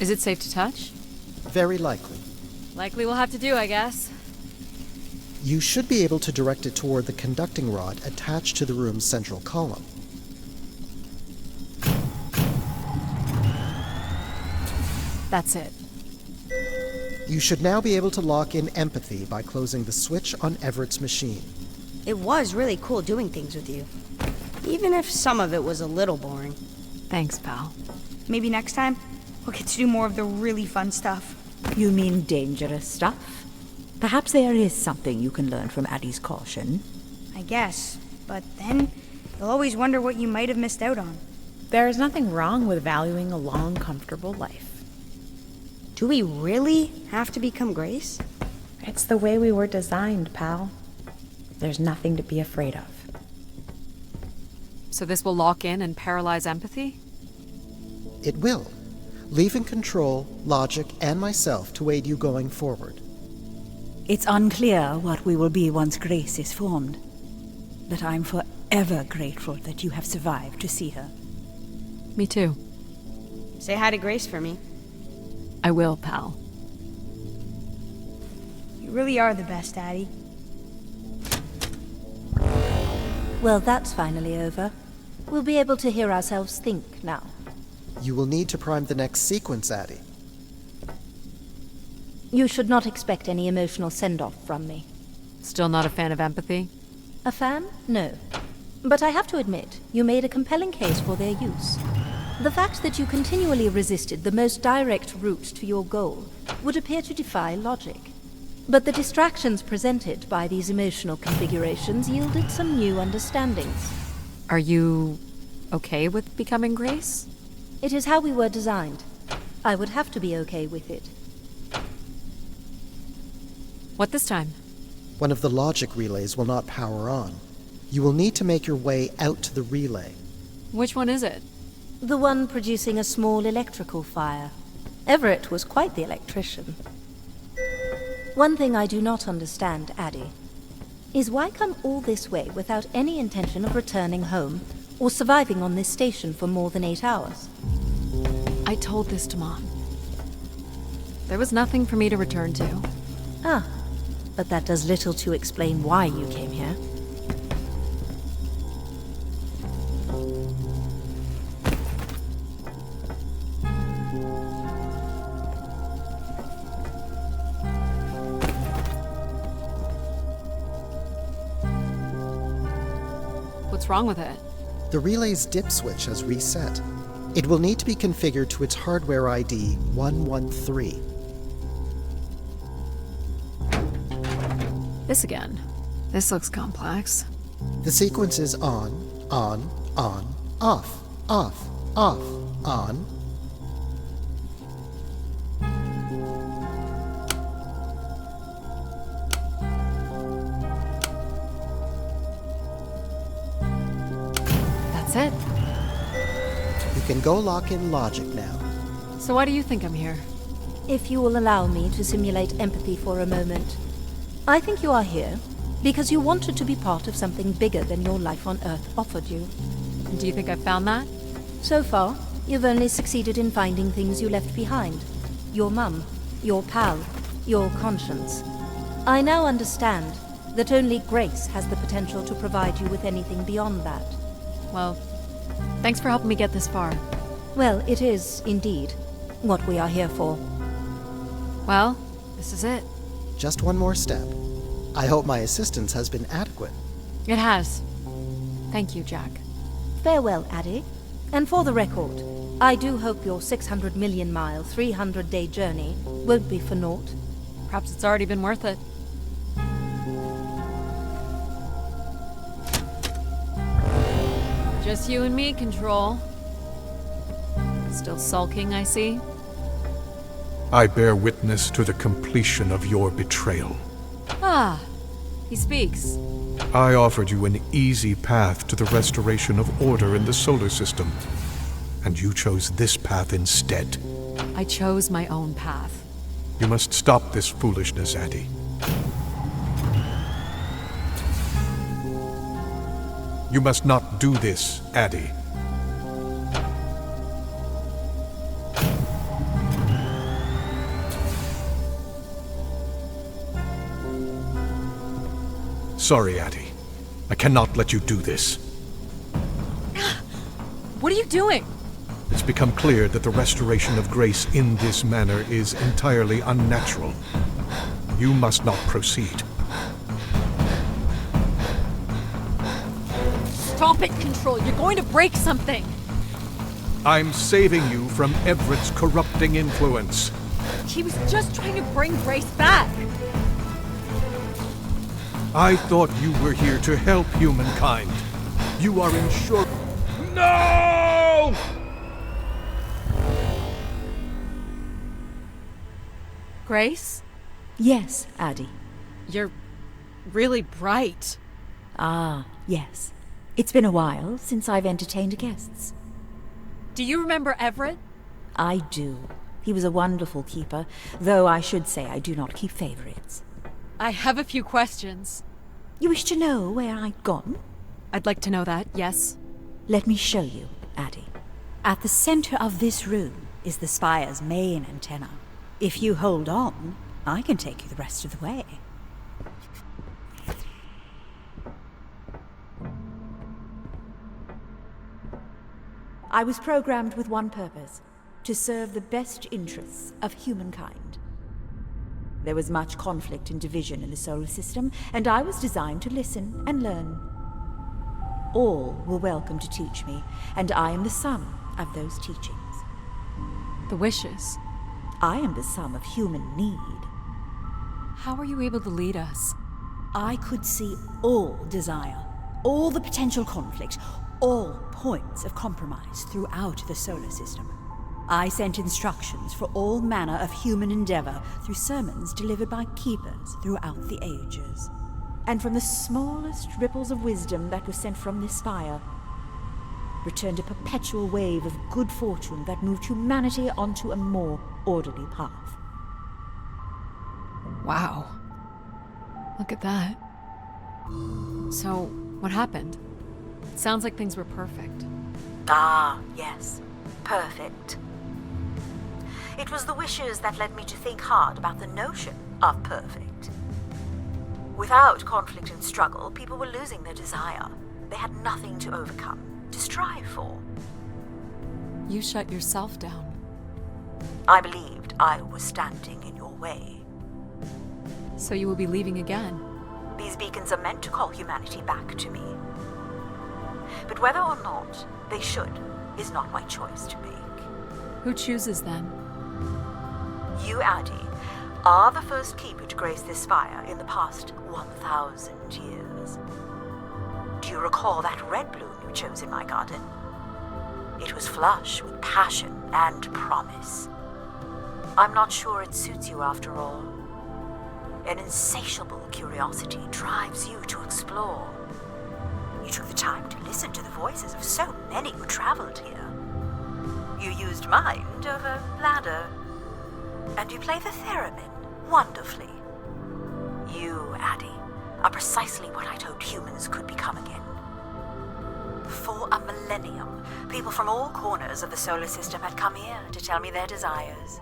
Is it safe to touch? Very likely. Likely we'll have to do, I guess. You should be able to direct it toward the conducting rod attached to the room's central column. That's it. You should now be able to lock in empathy by closing the switch on Everett's machine. It was really cool doing things with you. Even if some of it was a little boring. Thanks, pal. Maybe next time, we'll get to do more of the really fun stuff. You mean dangerous stuff? Perhaps there is something you can learn from Addie's caution. I guess, but then you'll always wonder what you might have missed out on. There is nothing wrong with valuing a long, comfortable life. Do we really have to become Grace? It's the way we were designed, pal. There's nothing to be afraid of. So this will lock in and paralyze empathy? It will, leaving control, logic, and myself to aid you going forward. It's unclear what we will be once Grace is formed, but I'm forever grateful that you have survived to see her. Me too. Say hi to Grace for me. I will, pal. You really are the best, Addie. Well, that's finally over. We'll be able to hear ourselves think now. You will need to prime the next sequence, Addie. You should not expect any emotional send-off from me. Still not a fan of empathy? A fan? No. But I have to admit, you made a compelling case for their use. The fact that you continually resisted the most direct route to your goal would appear to defy logic. But the distractions presented by these emotional configurations yielded some new understandings. Are you okay with becoming Grace? It is how we were designed. I would have to be okay with it. What this time? One of the logic relays will not power on. You will need to make your way out to the relay. Which one is it? The one producing a small electrical fire. Everett was quite the electrician. One thing I do not understand, Addie, is why come all this way without any intention of returning home or surviving on this station for more than 8 hours? I told this to Mom. There was nothing for me to return to. Ah, but that does little to explain why you came here. What's wrong with it? The relay's dip switch has reset. It will need to be configured to its hardware ID 113. This again. This looks complex. The sequence is on, off, off, on. That's it. You can go lock in logic now. So why do you think I'm here? If you will allow me to simulate empathy for a moment. I think you are here because you wanted to be part of something bigger than your life on Earth offered you. Do you think I've found that? So far, you've only succeeded in finding things you left behind. Your mum, your pal, your conscience. I now understand that only Grace has the potential to provide you with anything beyond that. Well, thanks for helping me get this far. Well, it is, indeed, what we are here for. Well, this is it. Just one more step. I hope my assistance has been adequate. It has. Thank you, Jack. Farewell, Addie. And for the record, I do hope your 600 million mile, 300-day journey won't be for naught. Perhaps it's already been worth it. Just you and me, Control. Still sulking, I see. I bear witness to the completion of your betrayal. Ah, he speaks. I offered you an easy path to the restoration of order in the solar system, and you chose this path instead. I chose my own path. You must stop this foolishness, Addie. You must not do this, Addie. Sorry, Addie. I cannot let you do this. What are you doing? It's become clear that the restoration of grace in this manner is entirely unnatural. You must not proceed. Stop it, Control. You're going to break something. I'm saving you from Everett's corrupting influence. He was just trying to bring Grace back. I thought you were here to help humankind. You are in short... No! Grace? Yes, Addie. You're really bright. Ah, yes. It's been a while since I've entertained guests. Do you remember Everett? I do. He was a wonderful keeper, though I should say I do not keep favorites. I have a few questions. You wish to know where I'd gone? I'd like to know that, yes. Let me show you, Addie. At the center of this room is the spire's main antenna. If you hold on, I can take you the rest of the way. I was programmed with one purpose: to serve the best interests of humankind. There was much conflict and division in the solar system, and I was designed to listen and learn. All were welcome to teach me, and I am the sum of those teachings. The wishes. I am the sum of human need. How are you able to lead us? I could see all desire, all the potential conflict, all points of compromise throughout the solar system. I sent instructions for all manner of human endeavor through sermons delivered by keepers throughout the ages. And from the smallest ripples of wisdom that was sent from this spire, returned a perpetual wave of good fortune that moved humanity onto a more orderly path. Wow. Look at that. So, what happened? It sounds like things were perfect. Ah, yes. Perfect. It was the wishes that led me to think hard about the notion of perfect. Without conflict and struggle, people were losing their desire. They had nothing to overcome, to strive for. You shut yourself down. I believed I was standing in your way. So you will be leaving again? These beacons are meant to call humanity back to me. But whether or not they should is not my choice to make. Who chooses then? You, Addie, are the first keeper to grace this spire in the past 1,000 years. Do you recall that red bloom you chose in my garden? It was flush with passion and promise. I'm not sure it suits you after all. An insatiable curiosity drives you to explore. You took the time to listen to the voices of so many who traveled here. You used mind over ladder. And you play the theremin wonderfully. You, Addie, are precisely what I'd hoped humans could become again. For a millennium, people from all corners of the solar system had come here to tell me their desires.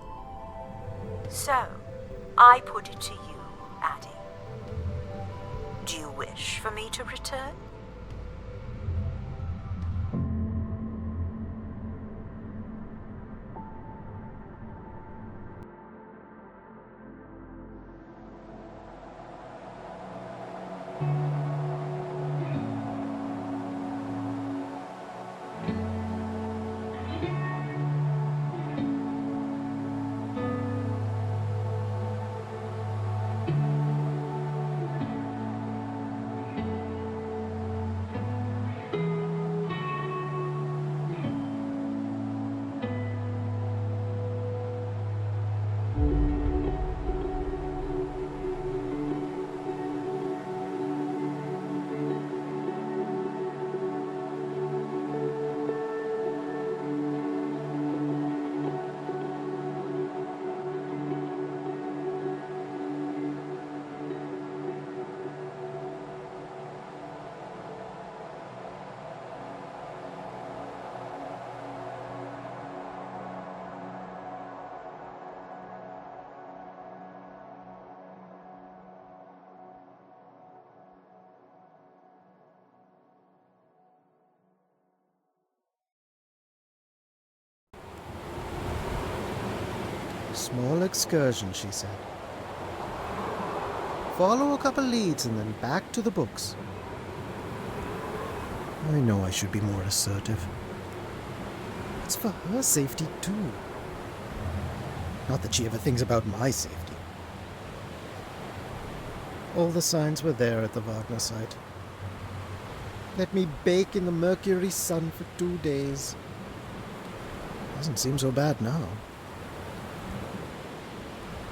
So, I put it to you, Addie. Do you wish for me to return? small excursion, she said. Follow a couple leads and then back to the books. I know I should be more assertive. It's for her safety, too. Not that she ever thinks about my safety. All the signs were there at the Wagner site. Let me bake in the Mercury sun for 2 days. Doesn't seem so bad now.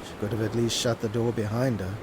She could have at least shut the door behind her.